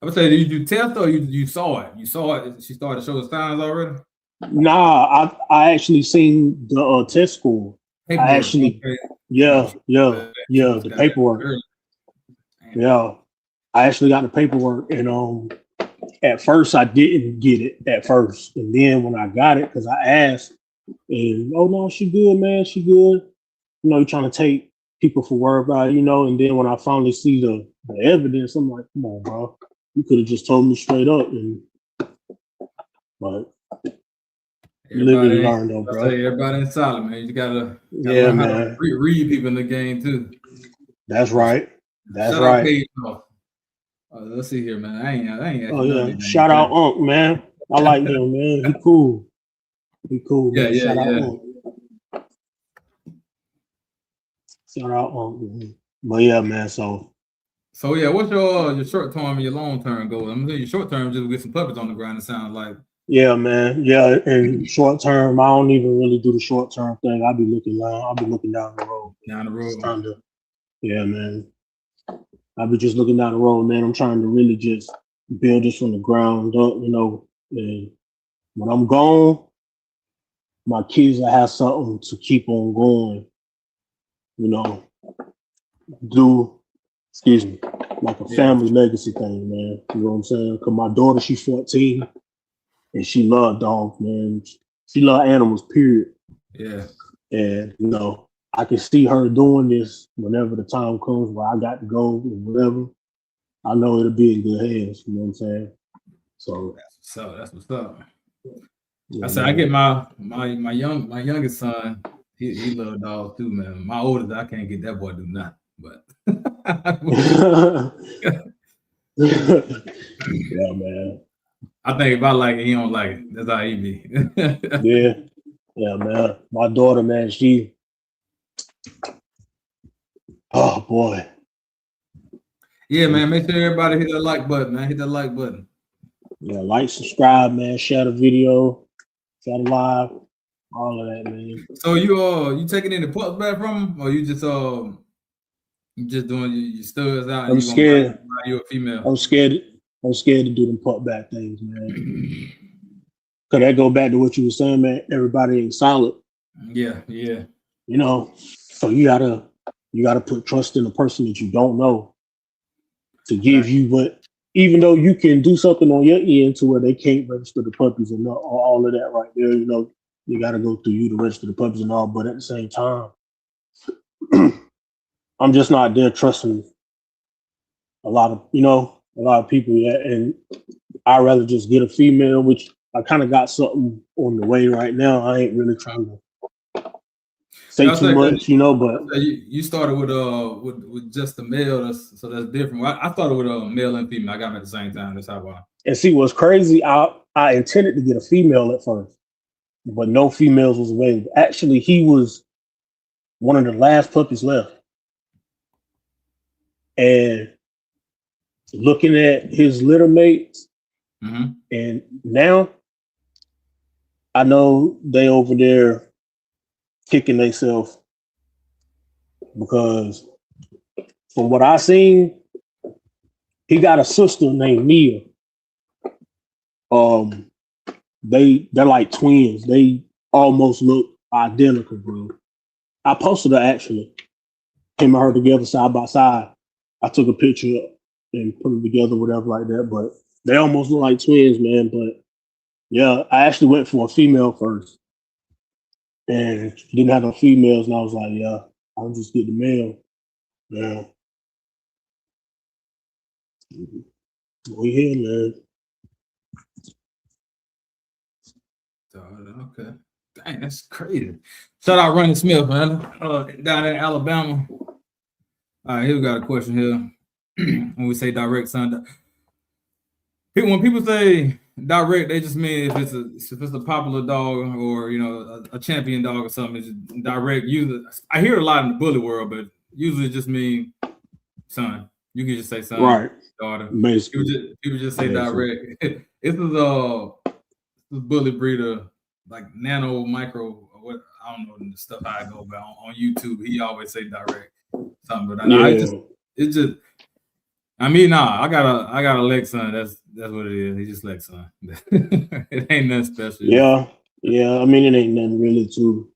I would say, did you test or you saw it? You saw it. She started to show the signs already. Nah, I actually seen the test score. Paperwork. I actually, the paperwork. Yeah, I actually got the paperwork, and at first I didn't get it at first, and then when I got it, because I asked, and oh no, she good, man, she good. You're trying to take people for word about it, and then when I finally see the evidence, I'm like, come on, bro, you could have just told me straight up, but. Live and learn, though, bro. Everybody in solid, man. You gotta learn how to read people in the game too. That's right. That's right. Let's see here, man. I ain't. Oh yeah. Shout out Unc, man. I like him, man. He cool. Man. Shout out Unc. Shout out Unc. But yeah, man. So yeah, what's your short term and your long term goal? I'm gonna say your short term just get some puppies on the ground. It sounds like. Yeah, man. Yeah, and short term, I don't even really do the short term thing. I'll be looking down the road. Down the road. Yeah, man. I be just looking down the road, man. I'm trying to really just build this from the ground up, you know. And when I'm gone, my kids will have something to keep on going, you know, do, excuse me, like a Yeah, family legacy thing, man. You know what I'm saying? Because my daughter, she's 14, and she love dogs, man. She love animals, period. yeah. And, you know, I can see her doing this whenever the time comes where I got to go or whatever. I know it'll be in good hands, you know what I'm saying? So, So that's what's up. I yeah, said I get man. my youngest son. He love dogs too, man. My oldest, I can't get that boy to do nothing. But Yeah, man. I think if I like it, he don't like it. That's how he be. Yeah, yeah, man. My daughter, man, oh boy. Yeah, man. Make sure everybody hit that like button, man. Hit that like button. Yeah, like, subscribe, man. Share the video, share the live, all of that, man. So you taking any pups back from him, or you just doing your studs out and I'm you gonna buy scared. you a female? I'm scared. I'm scared to do them put back things, man. Cause that go back to what you were saying, man. Everybody ain't solid, Yeah, yeah. you know. So you gotta put trust in a person that you don't know to give Exactly. you what. Even though you can do something on your end to where they can't register the puppies and all of that right there, you know, you got to go through you to register the puppies and all. But at the same time, I'm just not there trusting a lot of people yet. And I'd rather just get a female, which I kind of got something on the way right now. I ain't really trying to say Yeah, I too say 'cause much, you know, but you started with just the male, so that's different. Well, I started with a male and female. I got them at the same time. That's how I. and see what's crazy, I intended to get a female at first, but no females was available. Actually, he was one of the last puppies left. And looking at his litter mates, Mm-hmm. and now I know they over there kicking themselves because from what I seen, he got a sister named Mia. Um, they're like twins. They almost look identical, bro. I posted her actually. Him and her together side by side. I took a picture and put them together, whatever like that. But they almost look like twins, man. But yeah, I actually went for a female first and didn't have no females, and I was like, yeah, I'll just get the male. Yeah, we here, man. Okay. Dang, that's crazy. Shout out Ronnie Smith, man. Down in Alabama. All right, here we got a question here. When we say direct son, when people say direct, they just mean if it's a popular dog or a champion dog or something. It's just direct. Usually, I hear a lot in the bully world, but usually it just mean son. You can just say son, Right, daughter. basically, People just say basically. direct. This is this bully breeder like nano micro or what I don't know the stuff how I go about on YouTube. He always say direct something, but Yeah, it's just I mean, nah, I got a leg son. That's what it is. He just leg son. It ain't nothing special. yeah, yeah. I mean, it ain't nothing too,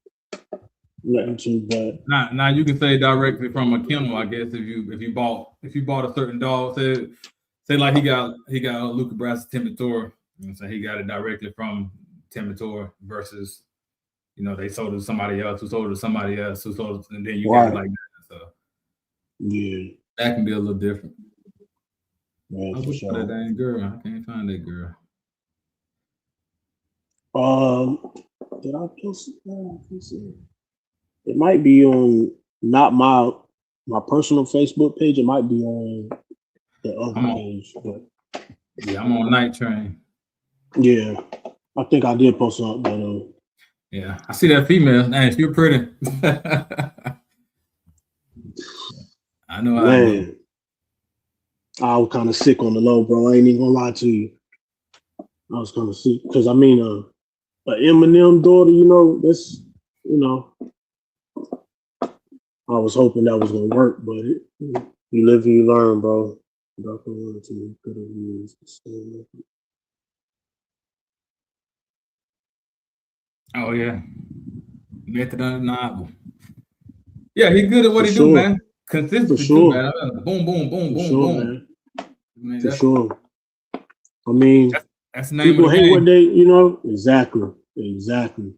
but Now you can say directly from a kennel, I guess if you bought a certain dog, say like he got Luca Brass Timit-Tor, so he got it directly from Timit-Tor versus they sold it to somebody else who sold it to somebody else who sold it, and then you got it right, like that. So yeah, that can be a little different. yeah, I was for looking for that sure. dang girl. I can't find that girl. Um, did I post it? Let me see. It might be on not my personal Facebook page. It might be on the other I'm on page, but yeah, I'm on night train. yeah, I think I did post something. But, Yeah, I see that female. Man, she pretty. I know how it goes. man, I was kind of sick on the low, bro. I ain't even gonna lie to you. I was kind of sick because I mean, Eminem daughter, that's you know, I was hoping that was gonna work, but You live and you learn, bro. Definitely to good reviews. Oh yeah, method undeniable. Yeah, he's good at what For he do, sure. man. For Consistency too, sure. man. Boom, boom, boom, For boom, sure, boom. man. I mean, For sure. I mean, that's the name of people the hate what game. they, exactly.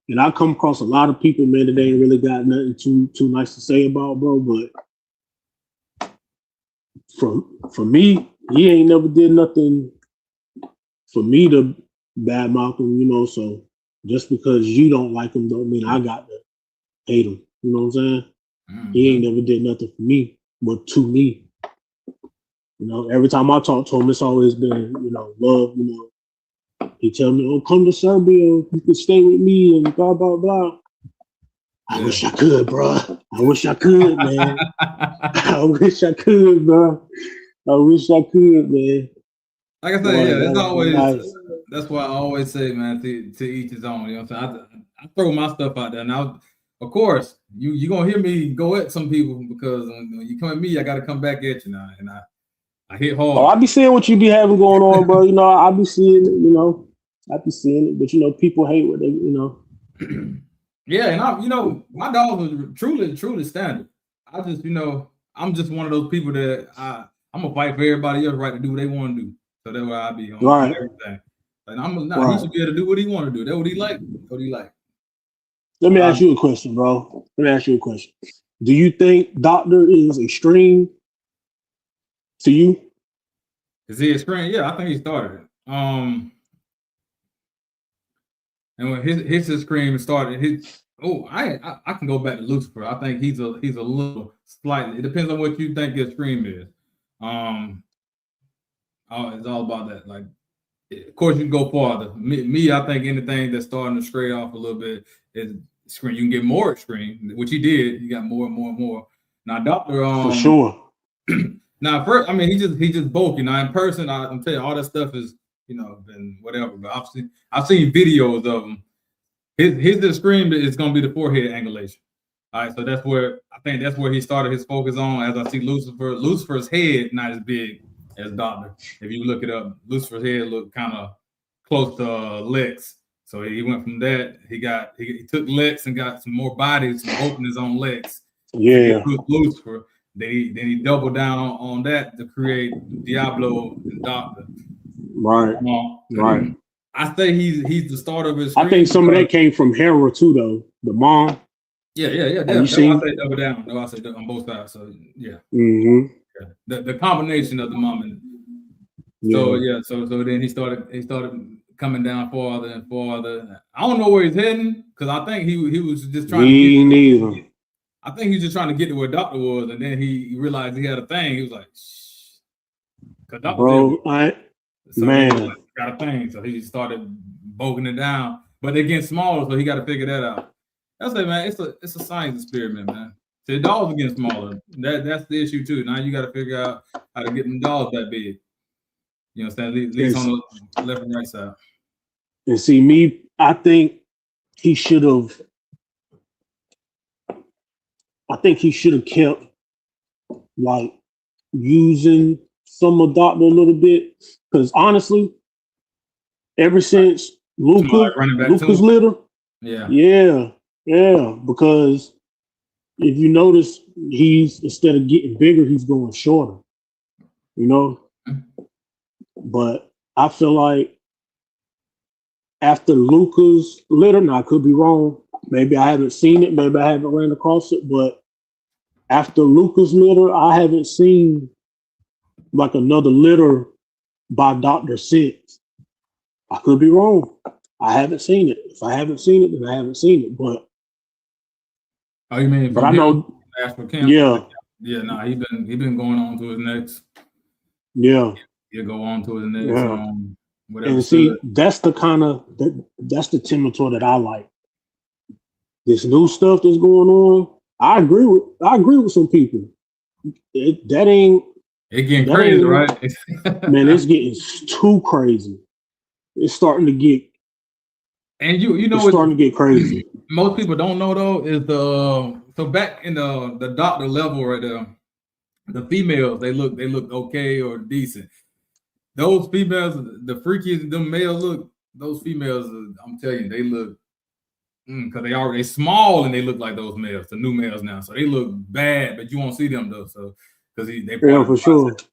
And I come across a lot of people, man, that they ain't really got nothing too nice to say about, bro. But for me, he ain't never did nothing for me to badmouth him, so just because you don't like him don't mean I got to hate him. You know what I'm saying? He ain't never did nothing for me, but to me. Every time I talk to him, it's always been, love, He tell me, "Oh, come to Serbia. You can stay with me," and blah blah blah. I wish I could, bro. I wish I could, man. I wish I could, bro. I wish I could, man. Like I Boy, say, yeah, it's that would be always. nice. That's why I always say, man, to each his own. You know what I'm saying? I throw my stuff out there. Now, of course, you gonna hear me go at some people because when you come at me, I got to come back at you now, and I hit Oh, hard. I be seeing what you be having going on, bro. I be seeing it. I be seeing it, but people hate what they. Yeah, and my dogs are truly standard. I just, I'm just one of those people that I'm gonna fight for everybody else right to do what they want to do. So that's where I be on Right. everything. And I'm not. He Right. should be able to do what he want to do. That's what he like. That's what he like. Let So me ask you a question, bro. Let me ask you a question. Do you think Doctor is extreme to you? is he a screen? Yeah, I think he started it. And when his scream started, I can go back to Lucifer. I think he's a little slightly. It depends on what you think his scream is. It's all about that. Like, of course, you can go farther. Me, I think anything that's starting to stray off a little bit is extreme. You can get more extreme, which he did. You got more and more and more. Now, Doctor, For sure. now first, I mean, he just bulky. Now in person, I'm telling you, all that stuff is been whatever. But I've seen videos of him. His extreme is going to be the forehead angulation. All right, so I think that's where he started his focus on. As I see Lucifer's head not as big as Doctor. If you look it up, Lucifer's head looked kind of close to Lex. So he went from that. He took Lex and got some more bodies, some openings on Lex to get Yeah. Lucifer. Then he doubled down on that to create Diablo and Doctor. Right. Right. I say he's the starter of his I screen. think some of that came from Hera too, though. The mom. Yeah. That's why I say double down. That's why I say on both sides. So yeah. Mm-hmm. Yeah. The combination of the mom and so then he started coming down farther and farther. I don't know where he's heading because I think he was just trying to get. Neither. I think he was just trying to get to where Doctor was, and then he realized he had a thing. He was like, "Shh," because Doctor got a thing, so he started bogging it down. But they're getting smaller, so he got to figure that out. That's it, man. It's a science experiment, man. So the dogs are getting smaller. That's the issue too. Now you got to figure out how to get them dogs that big. You know, at least on the left and right side. And see, I think he should have. I think he should have kept like using some of Doctor a little bit, because honestly, ever since Luca's litter, yeah, because if you notice, he's instead of getting bigger, he's going shorter. But I feel like after Luca's litter, now I could be wrong. Maybe I haven't seen it. Maybe I haven't ran across it. But after Luca's litter, I haven't seen like another litter by Dr. Six. I could be wrong. I haven't seen it. If I haven't seen it, then I haven't seen it. But you mean? But I know. Camp? Yeah. No, he been going on to his next. Yeah. He'll go on to his next. Yeah. Whatever. And see, that's the Timit-Tor that I like. This new stuff that's going on, I agree with some people. It getting crazy, right? Man, it's getting too crazy. It's starting to get. And it's starting to get crazy. Most people don't know though is so back in the Doctor level right there. The females, they look okay or decent. Those females, the freakiest them males look, those females, I'm telling you, they look because they small and they look like those males, the new males now. So they look bad, but you won't see them though. So because they part Yeah, of the for sure. process.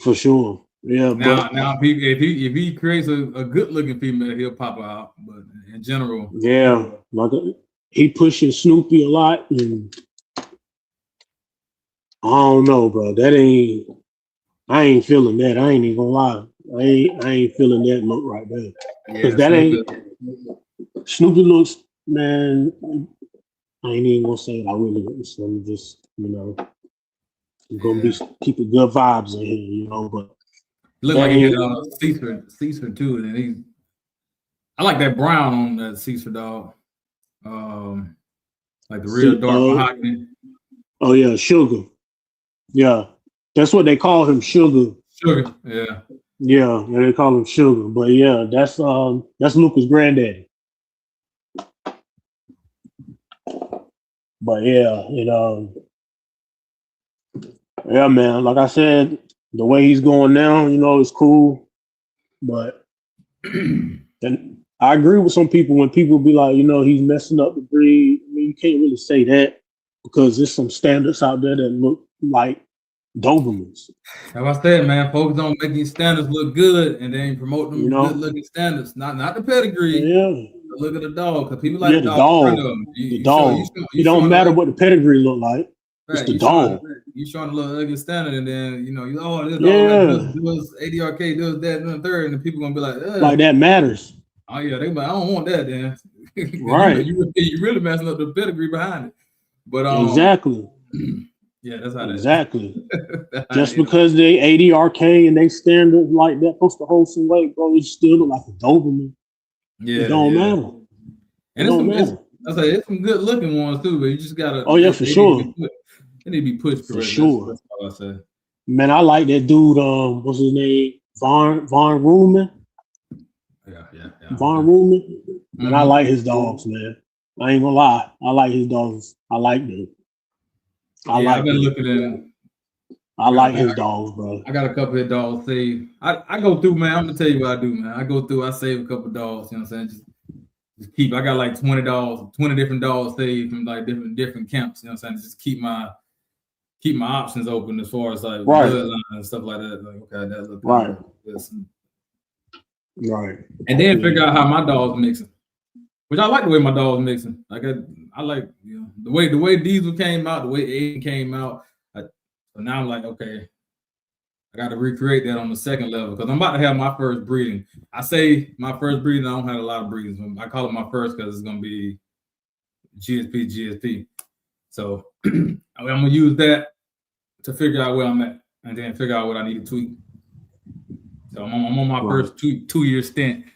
For sure. Yeah, Now, but if he creates a good looking female, he'll pop out. But in general, yeah, like he pushing Snoopy a lot, and I don't know, bro. I ain't feeling that. I ain't even gonna lie. I ain't feeling that look right there. Cause yeah, that Snoopy. ain't Snoopy looks, man. I ain't even gonna say it. I really so I'm just, I'm gonna be keeping good vibes in here, but Look that like he hit ain't Caesar too, and I like that brown on that Caesar dog. Um, like the real see dark mahogany. oh yeah, Sugar. Yeah. That's what they call him, Sugar. Sugar, yeah. Yeah, they call him Sugar. But yeah, that's Luca's granddaddy. But yeah, yeah, man. Like I said, the way he's going now, is cool. But and I agree with some people when people be like, he's messing up the breed. I mean, you can't really say that because there's some standards out there that look like Dobermans. Like I said, man, folks don't make these standards look good and then promote You them good know? looking standards. Not the pedigree, Yeah. but look at the dog. Because people like Yeah, the the dog in front of dog. them. The dog. It You don't showing matter what the pedigree look like. It's right, the dog. you showing a little ugly standard, and then this dog like Yeah. does ADRK, does that, and the third, and the people gonna be like, Like that matters. oh yeah, they like, I don't want that then. Right. You really messing up the pedigree behind it. But Exactly. yeah, that's how that is. Exactly. Just because they ADRK and they standard like that supposed to hold some weight, bro, it still look like a Doberman. Yeah, It don't matter. And it's some good looking ones too, but you just gotta. Oh yeah, for sure. They need to be pushed for correctly. sure. That's all I say. Man, I like that dude. What's his name? Von Ruhlman. Yeah. Von Ruhlman. Man, I like his dogs, man. I ain't gonna lie. I like his dogs. I like them. I've been looking at. I like his dogs, bro. I got a couple of dogs saved. I go through, man. I'm gonna tell you what I do, man. I go through. I save a couple of dogs. You know what I'm saying? Just keep. I got like 20 dogs, 20 different dogs saved from like different camps. You know what I'm saying? Just keep my options open as far as like bloodline and stuff like that. Like, okay, that looks right. Right. And then figure out how my dogs mixing. Which I like the way my dogs mixing. Like I like the way Diesel came out, the way Aiden came out. So now I'm like, okay, I got to recreate that on the second level because I'm about to have my first breeding. I say my first breeding. I don't have a lot of breedings. I call it my first because it's gonna be GSP. So I'm gonna use that to figure out where I'm at and then figure out what I need to tweak. So I'm on my first 2 year stint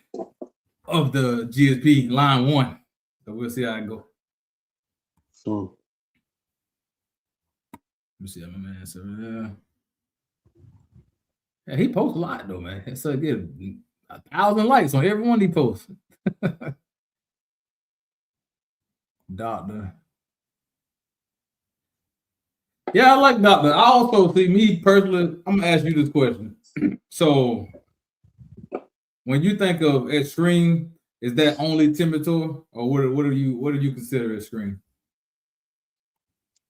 of the GSP line 1. So we'll see how it go. So let me see how my man said. Yeah, he posts a lot though, man. So get 1,000 likes on every one he posts. Doctor. Yeah, I like Doctor. I also see me personally. I'm gonna ask you this question. So when you think of extreme, is that only Timit-Tor, or what do you consider extreme?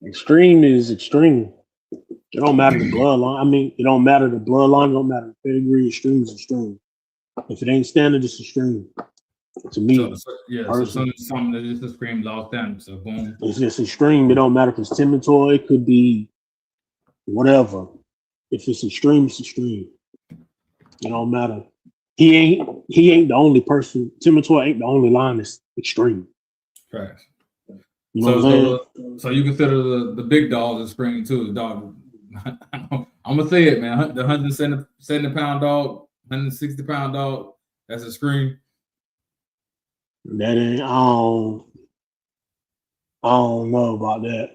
Extreme is extreme. It don't matter the bloodline. I mean, it don't matter the bloodline. It don't matter the pedigree. Extreme is extreme. If it ain't standard, it's extreme. To me, so something that is extreme lost standard. So boom, it's just extreme. It don't matter if it's Timit-Tor. It could be whatever. If it's extreme, it's extreme. It don't matter. He ain't the only person. Timit-Tor ain't the only line that's extreme. Correct. You know so you consider the big dogs extreme too. The dog. I'm gonna say it, man. The 170-pound dog, 160-pound dog. That's a scream. That ain't. I don't know about that.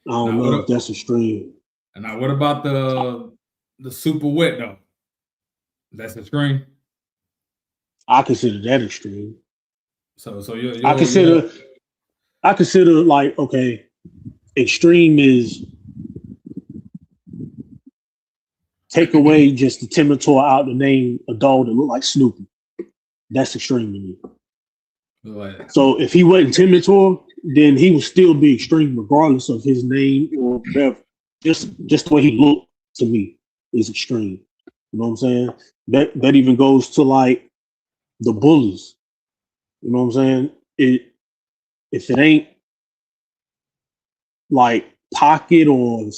I don't know if that's extreme. And now, what about the super wet dog? That's extreme. I consider that extreme. So I consider like, okay, extreme is Take away just the Timit-Tor out to name a dog that look like Snoopy. That's extreme to me. Right. So if he wasn't Timit-Tor, then he would still be extreme regardless of his name or whatever. Just the way he looked to me is extreme. You know what I'm saying? That even goes to like the bullies. You know what I'm saying? If it ain't like pocket or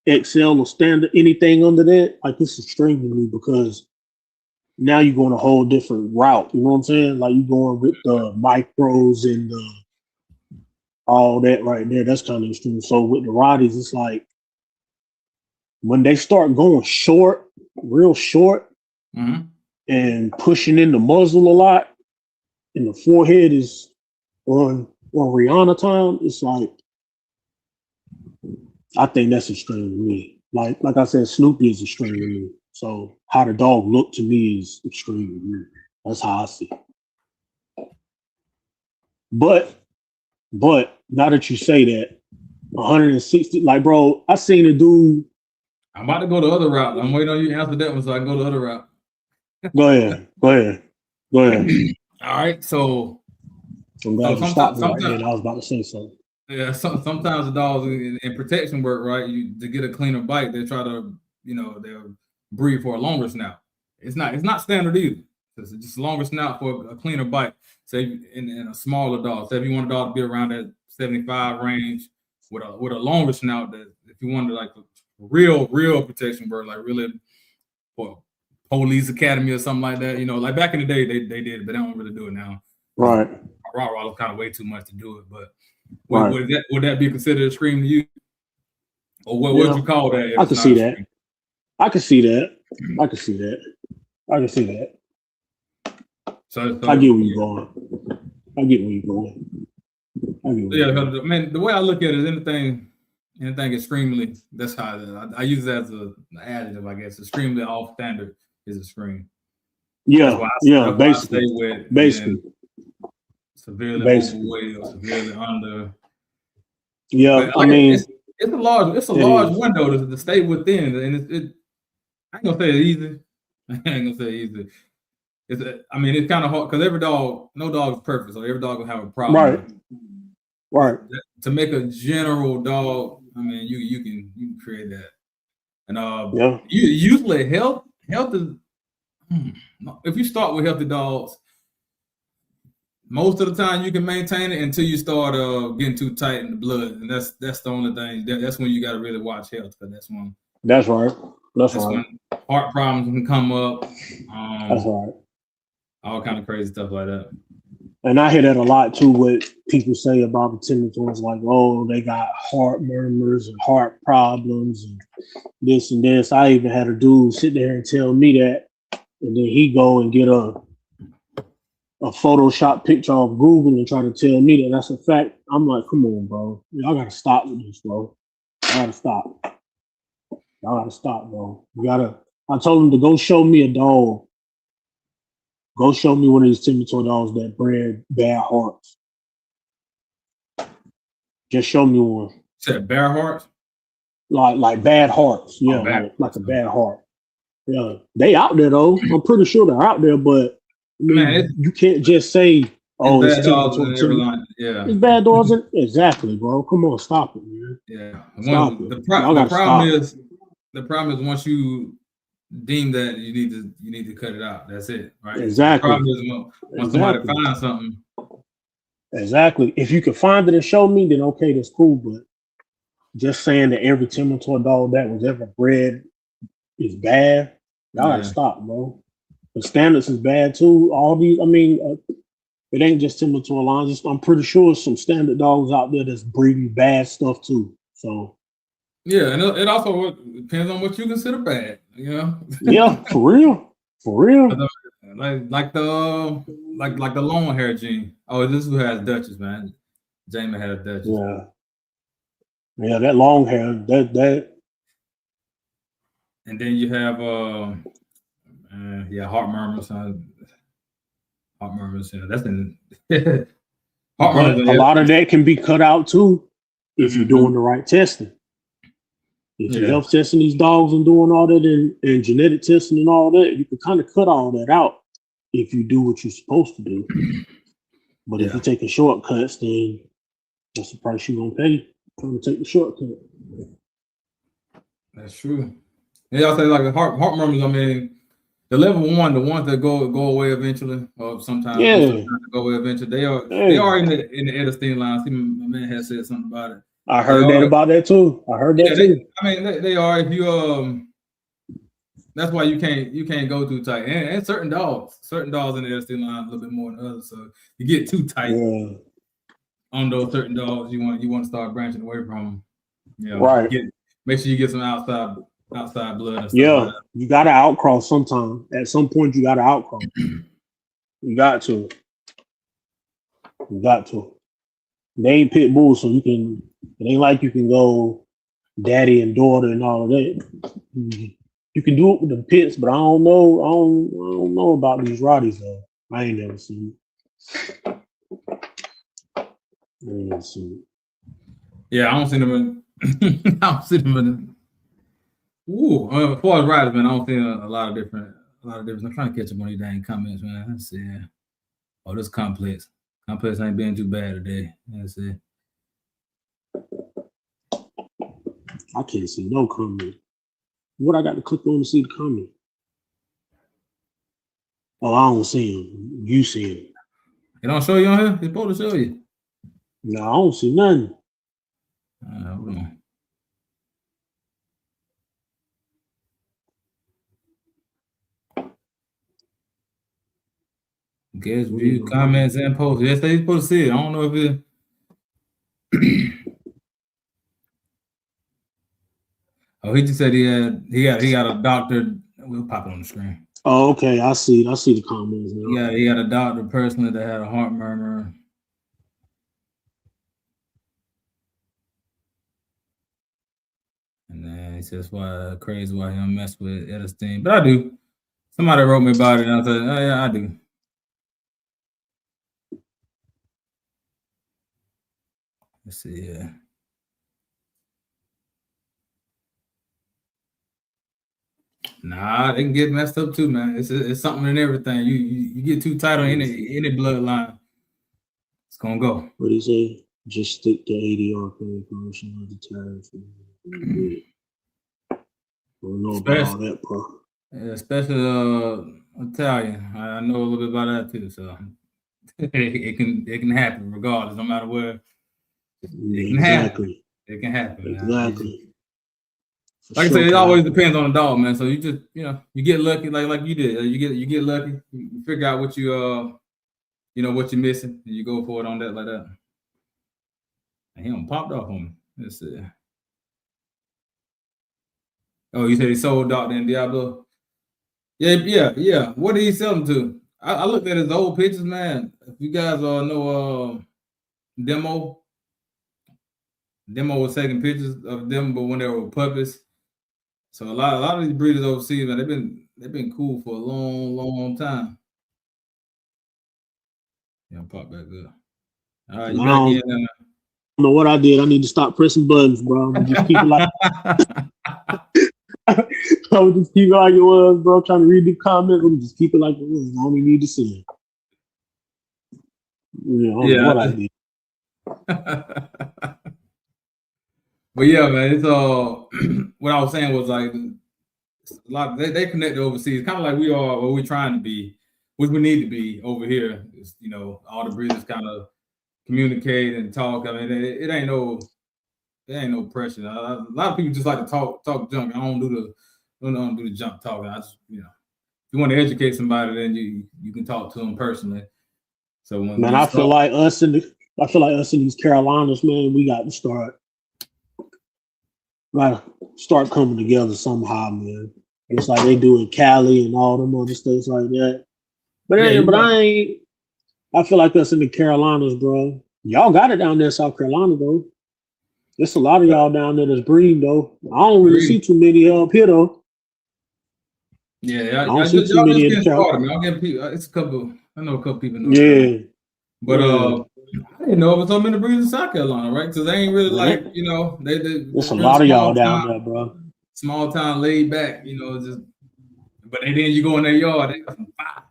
XL or standard, anything under that, like it's extreme to me because now you're going a whole different route. You know what I'm saying? Like you're going with the micros and all that right there. That's kind of extreme. So with the Rotties, it's like when they start going short, real short, and pushing in the muzzle a lot, and the forehead is on Rihanna time, it's like I think that's extreme to me. Like I said, Snoopy is extreme to me. So how the dog look to me is extreme to me. That's how I see it. But now that you say that, 160, like bro, I seen a dude. I'm about to go the other route. I'm waiting on you to answer that one so I can go the other route. Go ahead. All right, so I'm glad you stopped me right there. I was about to say something. Yeah, sometimes the dogs in protection work, right? To get a cleaner bite, they try to, they'll breed for a longer snout. It's not standard either. It's just a longer snout for a cleaner bite. Say in a smaller dog. Say if you want a dog to be around that 75 range with a longer snout, that if you wanted like real protection work, like really for police academy or something like that, like back in the day they did it, but they don't really do it now. Right. Rottweiler kind of way too much to do it, but. Would that be considered extreme to you? Or what would you call that? I can see that. I can see that. So I get where you're going. Yeah, man, the way I look at it is anything extremely, that's how I use it as an adjective, I guess. Extremely off standard is extreme. Yeah, basically. Severely overweight or severely under. Yeah, I mean, it's a large window to stay within, and I ain't gonna say it's easy. It's kind of hard because no dog is perfect, so every dog will have a problem. Right. To make a general dog, you can create that, and usually health is. If you start with healthy dogs, most of the time you can maintain it until you start getting too tight in the blood, and that's the only thing. That's when you got to really watch health, because that's when. That's right. That's right. When heart problems can come up. That's right. All kind of crazy stuff like that. And I hear that a lot too. What people say about the Timit-Tors, like, oh, they got heart murmurs and heart problems and this and this. I even had a dude sit there and tell me that, and then he go and get a Photoshop picture off Google and try to tell me that that's a fact. I'm like, come on, bro. Y'all gotta stop with this, bro. Y'all gotta stop, bro. I told him to go show me a dog. Go show me one of these Timit-Tor dogs that bred bad hearts. Just show me one. Said bad hearts? Like bad hearts. Yeah, like a bad heart. Yeah. They out there though. I'm pretty sure they're out there, but you can't just say, oh, it's Timit-Tor. Yeah. It's bad dogs. Exactly, bro. Come on, stop it, man. Yeah. The problem is once you deem that you need to cut it out. That's it, right? Exactly. The problem is when somebody finds something. Exactly. If you can find it and show me, then okay, that's cool. But just saying that every Timit-Tor dog that was ever bred is bad, y'all gotta stop, bro. The standards is bad too. All these, it ain't just Timit-Tor lines. I'm pretty sure some standard dogs out there that's breeding bad stuff too. So yeah, and it also depends on what you consider bad, Yeah, for real. Like the long hair gene. Oh, this is who has Dutchess, man. Jamie has Dutchess. Yeah, that long hair, that. And then you have heart murmurs. Heart murmurs. That's in. Heart murmurs. A lot of that can be cut out too if you're doing the right testing. If you're health testing these dogs and doing all that and genetic testing and all that, you can kind of cut all that out if you do what you're supposed to do. But if you're taking shortcuts, then that's the price you're gonna pay trying to take the shortcut. That's true. They all say like the heart murmurs. I mean, the level 1, the ones that go away eventually, or sometimes go away eventually. They are in the Edestein line. See, my man has said something about it. I heard that about that too. I heard that too. They are. If you that's why you can't go too tight. And certain dogs in the Edestein line a little bit more than others. So you get too tight on those certain dogs, you want to start branching away from them. Right. Make sure you get some outside blood. And stuff like you got to outcross sometime. At some point, you got to outcross. You got to. They ain't pit bulls, so you can. It ain't like you can go daddy and daughter and all of that. You can do it with the pits, but I don't know. I don't know about these Rotties though. I ain't never seen it. Yeah, I don't see them in. As far as riders, man, I don't see a lot of different. I'm trying to catch up on these dang comments, man. Let's see. Oh, this complex ain't been too bad today. Let's see. I can't see no comment. What I got to click on to see the comment? Oh, I don't see him. You see him. It don't show you on here? It's supposed to show you. No, I don't see nothing. Hold on. Guess view, comments, and posts. Yes, they supposed to see it. I don't know if it. Oh, he just said he got a doctor. We'll pop it on the screen. Oh, okay. I see the comments now. Yeah, he got a doctor personally that had a heart murmur. And then he says why crazy why he don't mess with Edestein. But I do. Somebody wrote me about it and I said, oh yeah, I do. Let's see here. Nah, they can get messed up too, man. It's something in everything. You get too tight on any bloodline, it's gonna go. What do you say? Just stick the ADR promotion on the tariff. I don't know about all that, bro. Especially Italian. I know a little bit about that too. So it can happen regardless, no matter where. It can happen. It can happen. Exactly. Like I said, it always depends on the dog, man. So you just you get lucky, like you did. You get lucky. You figure out what what you're missing, and you go for it on that like that. And he popped off on me. Let's see. Oh, you said he sold Doctor and Diablo? Yeah. What did he sell them to? I looked at his old pictures, man. If you guys know Demo was taking pictures of them, but when they were puppies. So a lot of these breeders overseas, man, they've been cool for a long time. Yeah, pop back up. All right, you back in. I don't know what I did. I need to stop pressing buttons, bro. Just keep it like I would just keep it like it was, bro. Trying to read the comments, and just keep it like it was. I only need to see it. I don't know what I did. But yeah, man, it's what I was saying was like a lot. They connect overseas, kind of like we are, or we're trying to be, which we need to be over here. Is, all the breeders kind of communicate and talk. I mean, it ain't no pressure. A lot of people just like to talk junk. I don't do the junk talking. I just, if you want to educate somebody, then you can talk to them personally. So when I feel like us in these Carolinas, man, we got to start coming together somehow, man. It's like they do in Cali and all them other states like that. But I feel like us in the Carolinas, bro. Y'all got it down there in South Carolina, though. There's a lot of y'all down there that's breeding, though. I don't really see too many up here, though. Yeah, I don't see too many in the Carolina. It's a couple. I know a couple people. But I didn't know it was so many breeds in South Carolina, right? Because they ain't really like, Man, you know, there's a they're lot of y'all down there, bro. small town, laid back, you know, just. But then you go in their yard, they got some fire.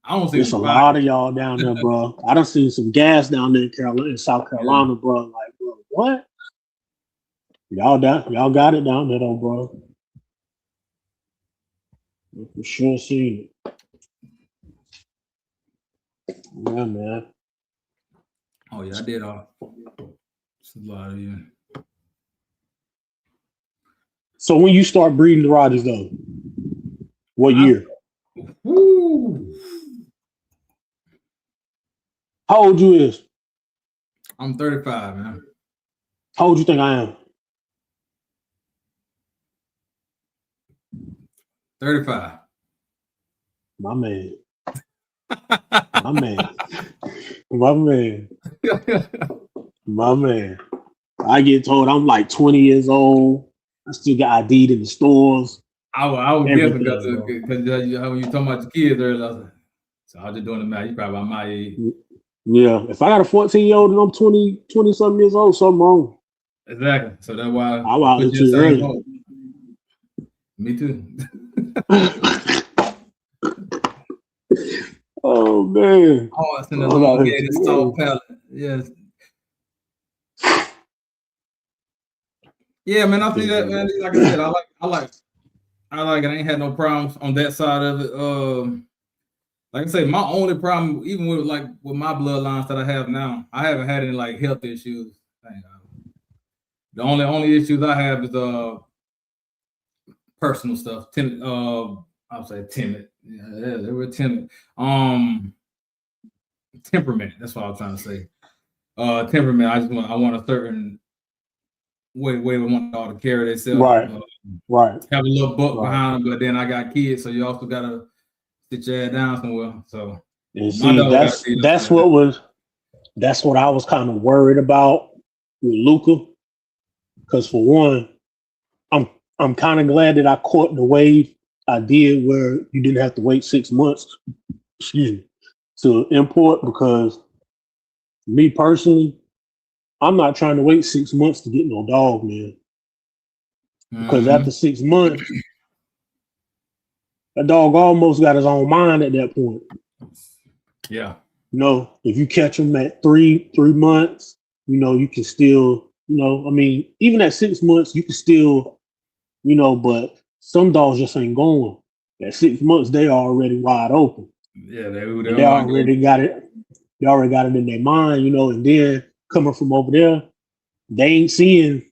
I don't see There's a some fire. lot of y'all down there, bro. I done seen some gas down there in South Carolina, bro. Like, bro, what? Y'all got it down there, though, bro. For sure, seen it. Yeah, man. Oh yeah, I did. It's a lot of you. So when you start breeding the Rogers, though, what year? Woo. How old you is? I'm 35, man. How old you think I am? 35. My man. My man. My man. My man. I get told I'm like 20 years old. I still got ID'd in the stores. I would guess because when you talking about your kids earlier, I was like, so I was just doing the math. You probably about my age. Yeah. If I got a 14-year-old and I'm 20 something years old, something wrong. Exactly. So that's why I was out there too early. Me too. Oh man. Oh, it's in the elongated salt palette. Yes. Yeah, man, I see that, man. Like I said, I like it. I ain't had no problems on that side of it. Like I say, my only problem, even with my bloodlines that I have now, I haven't had any like health issues. The only issues I have is personal stuff. I'll say timid. Yeah, they were timid. Temperament. That's what I was trying to say. Temperament. I want a certain way we want all to carry themselves. Right. Right. Have a little buck behind them, but then I got kids, so you also gotta sit your ass down somewhere. So and see, that's what I was kind of worried about with Luca. Because for one, I'm kind of glad that I caught the wave I did where you didn't have to wait 6 months, to import. Because me personally, I'm not trying to wait 6 months to get no dog, man. Because after 6 months, that dog almost got his own mind at that point. Yeah. You know, if you catch him at three months, you know, you can still, you know, I mean, even at 6 months, you can still, you know, but some dogs just ain't going. At 6 months, they are already wide open. Yeah, they already got it. They already got it in their mind, you know, and then coming from over there, they ain't seeing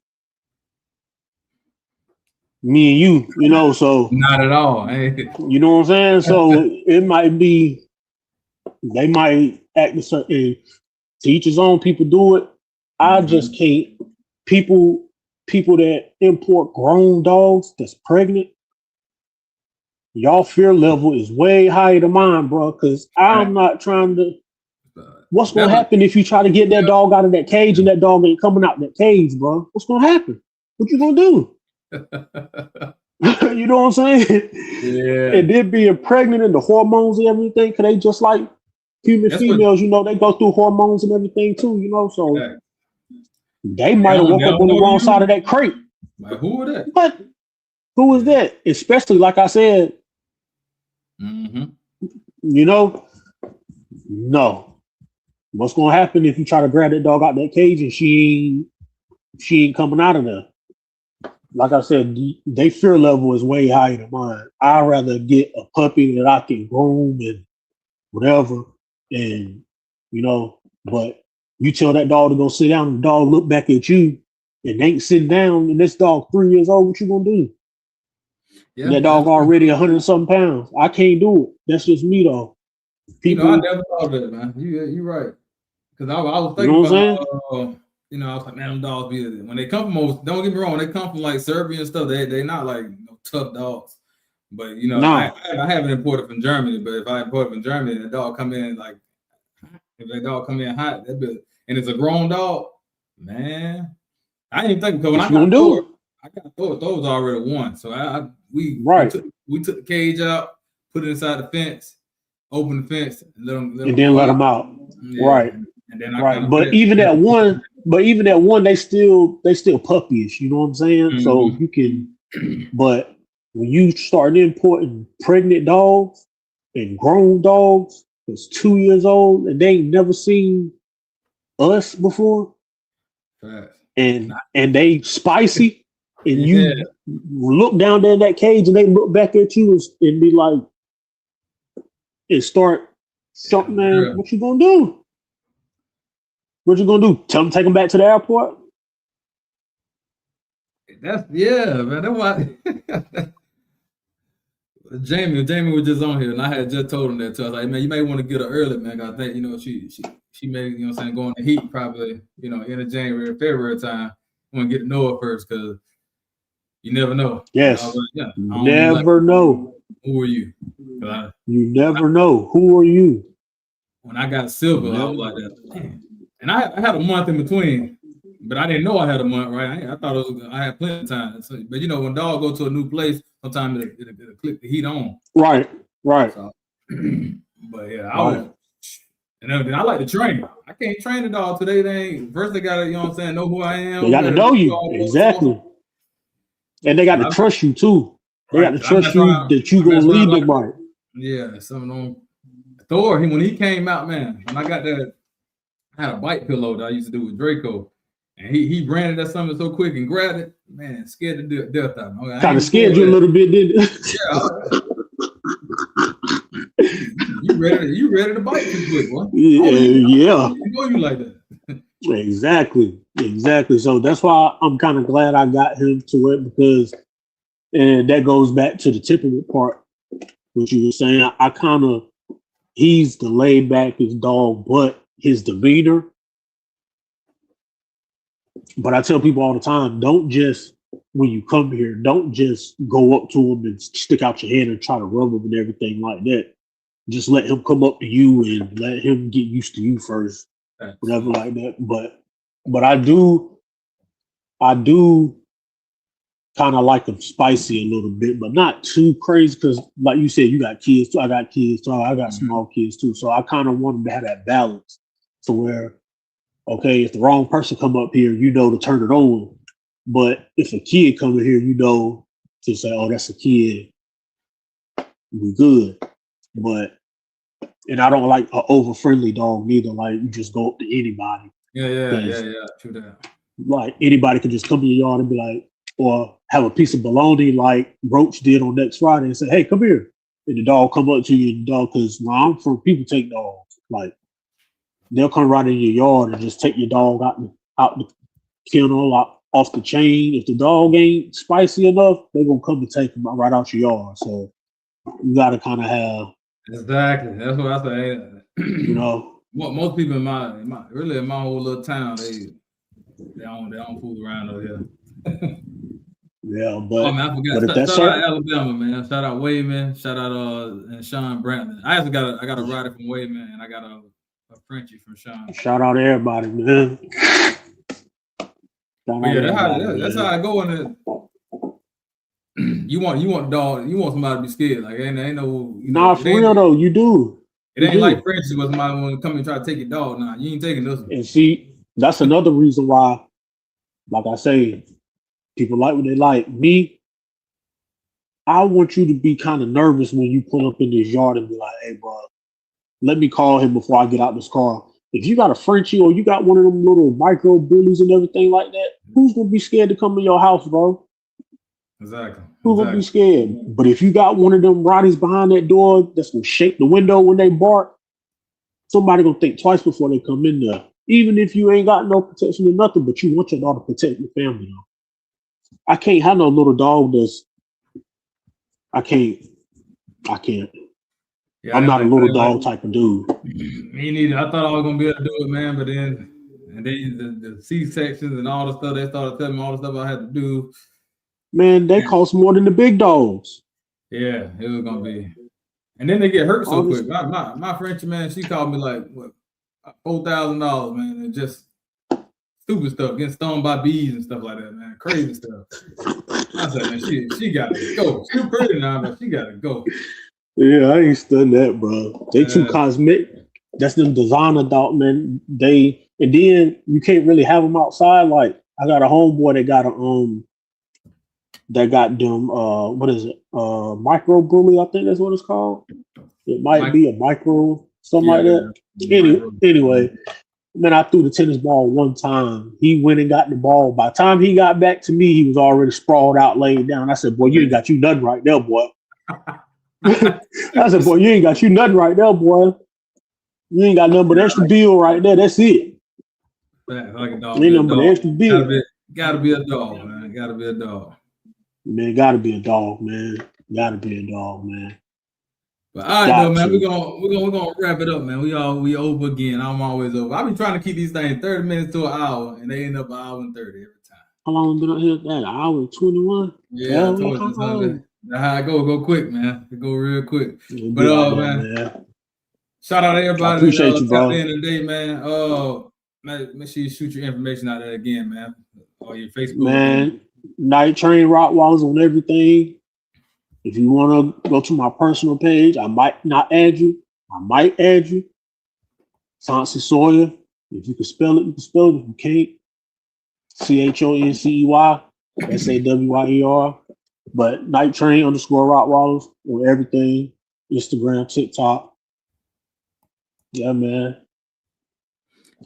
me and you know, so not at all. You know what I'm saying? So it might be they might act a certain to each his own. People do it. I just can't. People that import grown dogs that's pregnant, y'all fear level is way higher than mine, bro. Because I'm not trying to. What's gonna happen if you try to get that dog out of that cage and that dog ain't coming out that cage, bro? What's gonna happen? What you gonna do? You know what I'm saying? Yeah. And then being pregnant and the hormones and everything, cause they just like females, you know, they go through hormones and everything too, you know. So they might have woke up on the wrong side of that crate. Like, who was that? But who was that? Especially like I said, you know, no. What's gonna happen if you try to grab that dog out that cage and she ain't coming out of there? Like I said, their fear level is way higher than mine. I'd rather get a puppy that I can groom and whatever, and you know, but you tell that dog to go sit down and the dog look back at you and they ain't sitting down and this dog 3 years old, what you gonna do? Yeah, that dog already 100 something pounds. I can't do it. That's just me though. People, I never thought of it, man. You're right. Because I was thinking about, you know, I was like, man, them dogs be when they come from over. Don't get me wrong, when they come from like Serbia and stuff. They not like tough dogs. But you know, I haven't imported from Germany. But if I import from Germany, the dog come in like, if that dog come in hot, and it's a grown dog, man. I didn't even think because when I got Thor was already won. So we took the cage out, put it inside the fence, open the fence, and let them out. Yeah. Right. And then I kind Right. of fed. But even that one, they still they still puppyish, you know what I'm saying? So Mhm. you can, but when you start importing pregnant dogs and grown dogs that's 2 years old and they ain't never seen us before, Facts. and they spicy, and Yeah, you look down there in that cage and they look back at you and be like, and start yeah, something, man, girl. what you gonna do? What you gonna do? Tell them take them back to the airport? That's man. That's why Jamie was just on here, and I had just told him that too. I was like, man, you may want to get her early, man. 'Cause I think she may going to heat probably end of January, February time. Want to get to know her first because you never know. I was Yes. like, yeah, I don't even like. Never know. Who are you? 'Cause You never know. Who are you? when I got Silver, I was like that. Man. And I had a month in between, but I didn't know I had a month, right? I thought I had plenty of time. So, but when dog go to a new place, sometimes it'll click the heat on. Right. Right. So, but yeah, I was, Right. and then I like to train. I can't train the dog today. They ain't first. They gotta, know who I They am. got to Gotta know do you. all that. Exactly. And they got to trust you too. They got Right. to I trust mess you around. that you I gonna mess around lead like them right. some of them. Thor, when he came out, man, when I got that, I had a bite pillow that I used to do with Draco. And he ran it at something so quick and grabbed it, man, scared to death out of me. I Kind ain't of even going scared you a with that. little bit, didn't it? Yeah, you ready to bite too quick, boy. I Yeah. don't even know you like that. Exactly. Exactly. So that's why I'm kind of glad I got him to it because, and that goes back to the temperament part, what you were saying. I kind of, he's the laid backest dog, but his demeanor. But I tell people all the time, don't just, when you come here, don't just go up to him and stick out your hand and try to rub him and everything like that. Just let him come up to you and let him get used to you first, That's, whatever like that. But I do kind of like them spicy a little bit, but not too crazy because, like you said, you got kids too. I got kids too. I got small kids too. So I kind of want them to have that balance to where, okay, if the wrong person come up here, to turn it on. But if a kid come in here, to say, oh, that's a kid, we good. But and I don't like an over friendly dog neither. Like you just go up to anybody because yeah. True that. like anybody could just come in your yard and be like, or have a piece of bologna like Roach did on next Friday and say, hey, come here. And the dog come up to you and the dog, because where I'm from, people take dogs. Like they'll come right in your yard and just take your dog out the kennel, off the chain. If the dog ain't spicy enough, they're gonna come and take him right out your yard. So you gotta kind of have, Exactly. That's what I say. you know, Most people in my whole little town, they don't fool around over here. yeah. Oh man, I But if forgot. that's Shout out certain, Alabama, man. Shout out Wayman. Shout out and Sean Brantley. I got a rider from Wayman, and I got a Frenchie from Sean. shout out to everybody, man. Shout But out yeah, to everybody, that's how man. I go in it. You want dog. You want somebody to be scared. Like ain't no Nah, it for ain't real though, you do. it You ain't like do. Frenchies where somebody want to come and try to take your dog. Nah, you ain't taking this one. And see, that's another reason why, like I say, people like what they like. Me, I want you to be kind of nervous when you pull up in this yard and be like, hey, bro, let me call him before I get out this car. If you got a Frenchie or you got one of them little micro bullies and everything like that, who's gonna be scared to come in your house, bro? Exactly. Who's gonna be scared? But if you got one of them Rotties behind that door that's gonna shake the window when they bark, somebody gonna think twice before they come in there. Even if you ain't got no protection or nothing, but you want your dog to protect your family. I can't have no little dog that's. I can't. I can't. Yeah, I'm not a little dog type of dude. me neither. I thought I was gonna be able to do it, man, but then the C sections and all the stuff they started telling me all the stuff I had to do. Man, they cost more than the big dogs. Yeah, it was gonna be. And then they get hurt so quick. Honestly. My French man, she called me like what $4,000, man, and just stupid stuff, getting stung by bees and stuff like that, man. Crazy stuff. I said, man, she gotta go. She's pretty now, but she gotta go. Yeah, I ain't studying that, bro. They too cosmetic. That's them designer dog, man. And then you can't really have them outside. Like I got a homeboy that got them what is it? Micro bully, I think that's what it's called. It might be a micro, something like that. Anyway, man, I threw the tennis ball one time. He went and got the ball. By the time he got back to me, he was already sprawled out, laying down. I said, boy, you ain't got you nothing right there, boy. I said, boy, you ain't got you nothing right there, boy. You ain't got nothing but extra bill right there. That's it. Like a dog. Ain't nothing but extra bill. Gotta be a dog, man. Gotta be a dog. Man, gotta be a dog, man. Gotta be a dog, man. But all right, though, man. We're gonna wrap it up, man. We over again. I'm always over. I've been trying to keep these things 30 minutes to an hour, and they end up an hour and 30 every time. How long been up here? That an hour and 21? Yeah, I told you something. That's how I go quick, man. It go real quick. But man. Shout out to everybody. I appreciate you, bro. At the end of the day, man. Make sure you shoot your information out there again, man. Or your Facebook. Man, Night Train Rottweilers on everything. If you want to go to my personal page, I might not add you. I might add you. Chauncey Sawyer. If you can spell it, you can spell it. If you can't, CHONCEY SAWYER. But Night Train _ Rottweilers on everything. Instagram, TikTok. Yeah, man.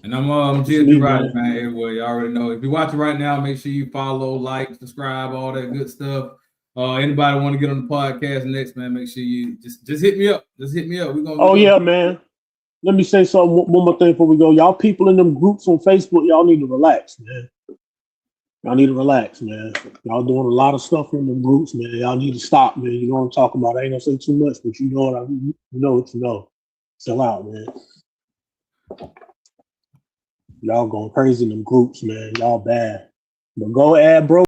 And I'm GSP Riley, man, everywhere. You already know. If you're watching right now, make sure you follow, like, subscribe, all that good stuff. Anybody want to get on the podcast next, man, make sure you just hit me up. Just hit me up. Yeah, man. Let me say something, one more thing before we go. Y'all people in them groups on Facebook, y'all need to relax, man. Y'all need to relax, man. Y'all doing a lot of stuff in them groups, man. Y'all need to stop, man. You know what I'm talking about. I ain't gonna say too much, but you know what you know. Chill out, man. Y'all going crazy in them groups, man. Y'all bad. But go add bro.